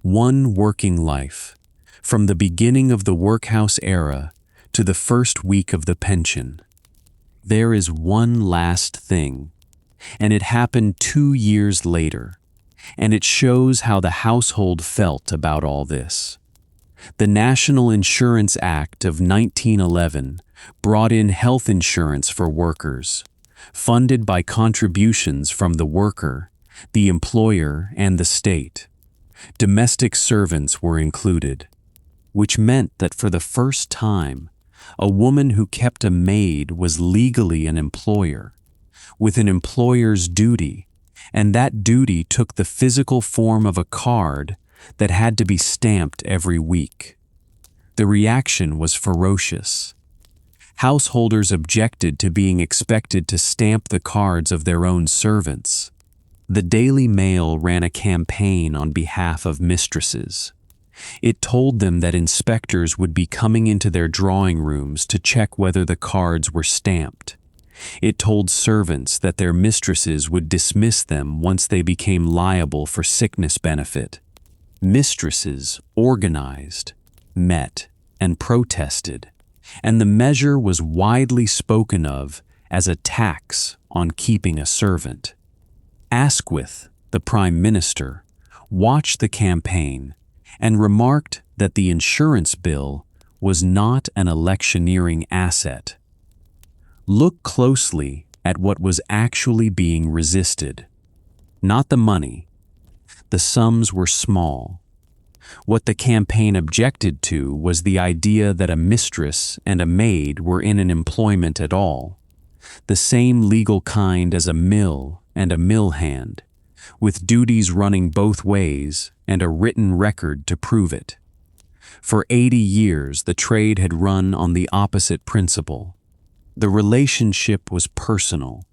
One working life, from the beginning of the workhouse era to the first week of the pension. There is one last thing, and it happened 2 years later, and it shows how the household felt about all this. The National Insurance Act of 1911 brought in health insurance for workers, funded by contributions from the worker, the employer, and the state. Domestic servants were included, which meant that for the first time, a woman who kept a maid was legally an employer, with an employer's duty, and that duty took the physical form of a card that had to be stamped every week. The reaction was ferocious. Householders objected to being expected to stamp the cards of their own servants. The Daily Mail ran a campaign on behalf of mistresses. It told them that inspectors would be coming into their drawing rooms to check whether the cards were stamped. It told servants that their mistresses would dismiss them once they became liable for sickness benefit. Mistresses organized, met, and protested, and the measure was widely spoken of as a tax on keeping a servant. Asquith, the Prime Minister, watched the campaign and remarked that the insurance bill was not an electioneering asset. Look closely at what was actually being resisted. Not the money. The sums were small. What the campaign objected to was the idea that a mistress and a maid were in an employment at all, the same legal kind as a mill and a mill hand, with duties running both ways and a written record to prove it. For 80 years, the trade had run on the opposite principle. The relationship was personal.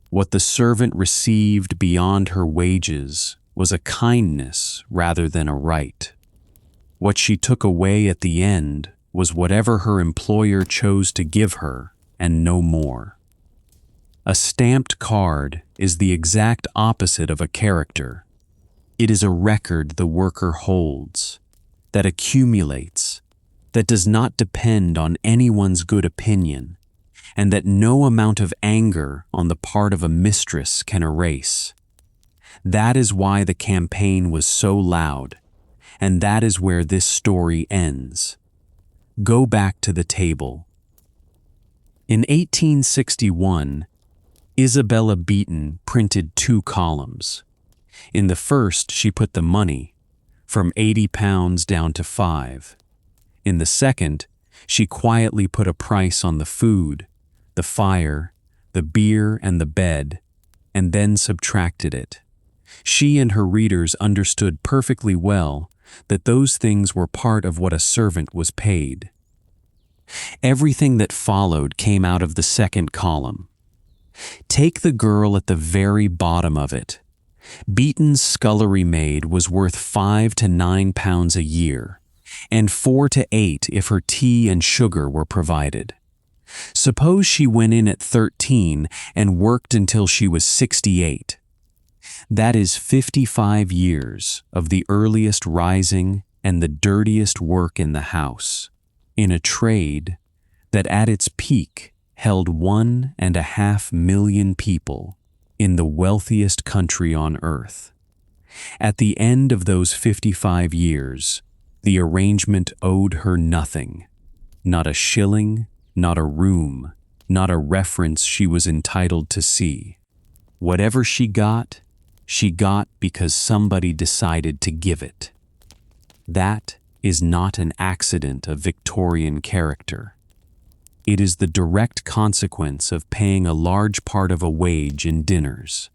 What the servant received beyond her wages was a kindness rather than a right. What she took away at the end was whatever her employer chose to give her, and no more. A stamped card is the exact opposite of a character. It is a record the worker holds, that accumulates, that does not depend on anyone's good opinion, and that no amount of anger on the part of a mistress can erase. That is why the campaign was so loud, and that is where this story ends. Go back to the table. In 1861, Isabella Beeton printed 2 columns. In the first, she put the money, from £80 down to 5. In the second, she quietly put a price on the food, the fire, the beer, and the bed, and then subtracted it. She and her readers understood perfectly well that those things were part of what a servant was paid. Everything that followed came out of the second column. Take the girl at the very bottom of it. Beeton's scullery maid was worth £5 to £9 a year, and 4 to 8 if her tea and sugar were provided. Suppose she went in at 13 and worked until she was 68. That is 55 years of the earliest rising and the dirtiest work in the house, in a trade that at its peak held 1.5 million people in the wealthiest country on earth. At the end of those 55 years, the arrangement owed her nothing, not a shilling, not a room, not a reference she was entitled to see. Whatever she got because somebody decided to give it. That is not an accident of Victorian character. It is the direct consequence of paying a large part of a wage in dinners.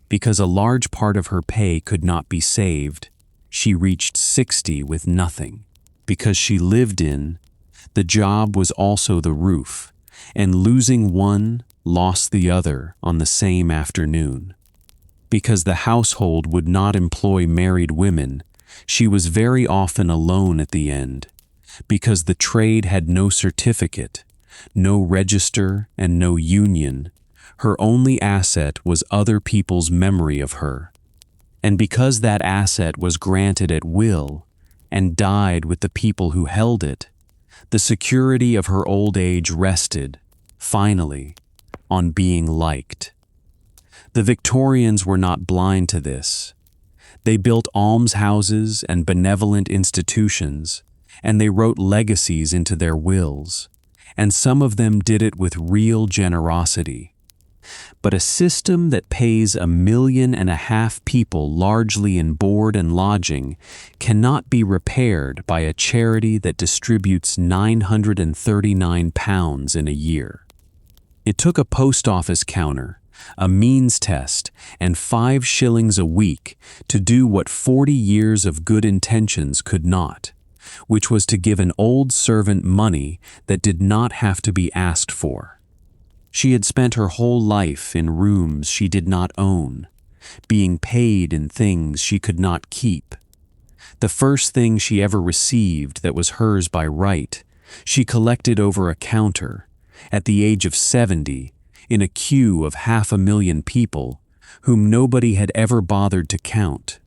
Because a large part of her pay could not be saved, she reached 60 with nothing. Because she lived in, the job was also the roof, and losing one lost the other on the same afternoon. Because the household would not employ married women, she was very often alone at the end. Because the trade had no certificate, No register and no union. Her only asset was other people's memory of her. And because that asset was granted at will and died with the people who held it, the security of her old age rested, finally, on being liked. The Victorians were not blind to this. They built almshouses and benevolent institutions, and they wrote legacies into their wills, and some of them did it with real generosity. But a system that pays 1.5 million people largely in board and lodging cannot be repaired by a charity that distributes £939 in a year. It took a post office counter, a means test, and 5 shillings a week to do what 40 years of good intentions could not, which was to give an old servant money that did not have to be asked for. She had spent her whole life in rooms she did not own, being paid in things she could not keep. The first thing she ever received that was hers by right, she collected over a counter, at the age of 70, in a queue of 500,000 people, whom nobody had ever bothered to count.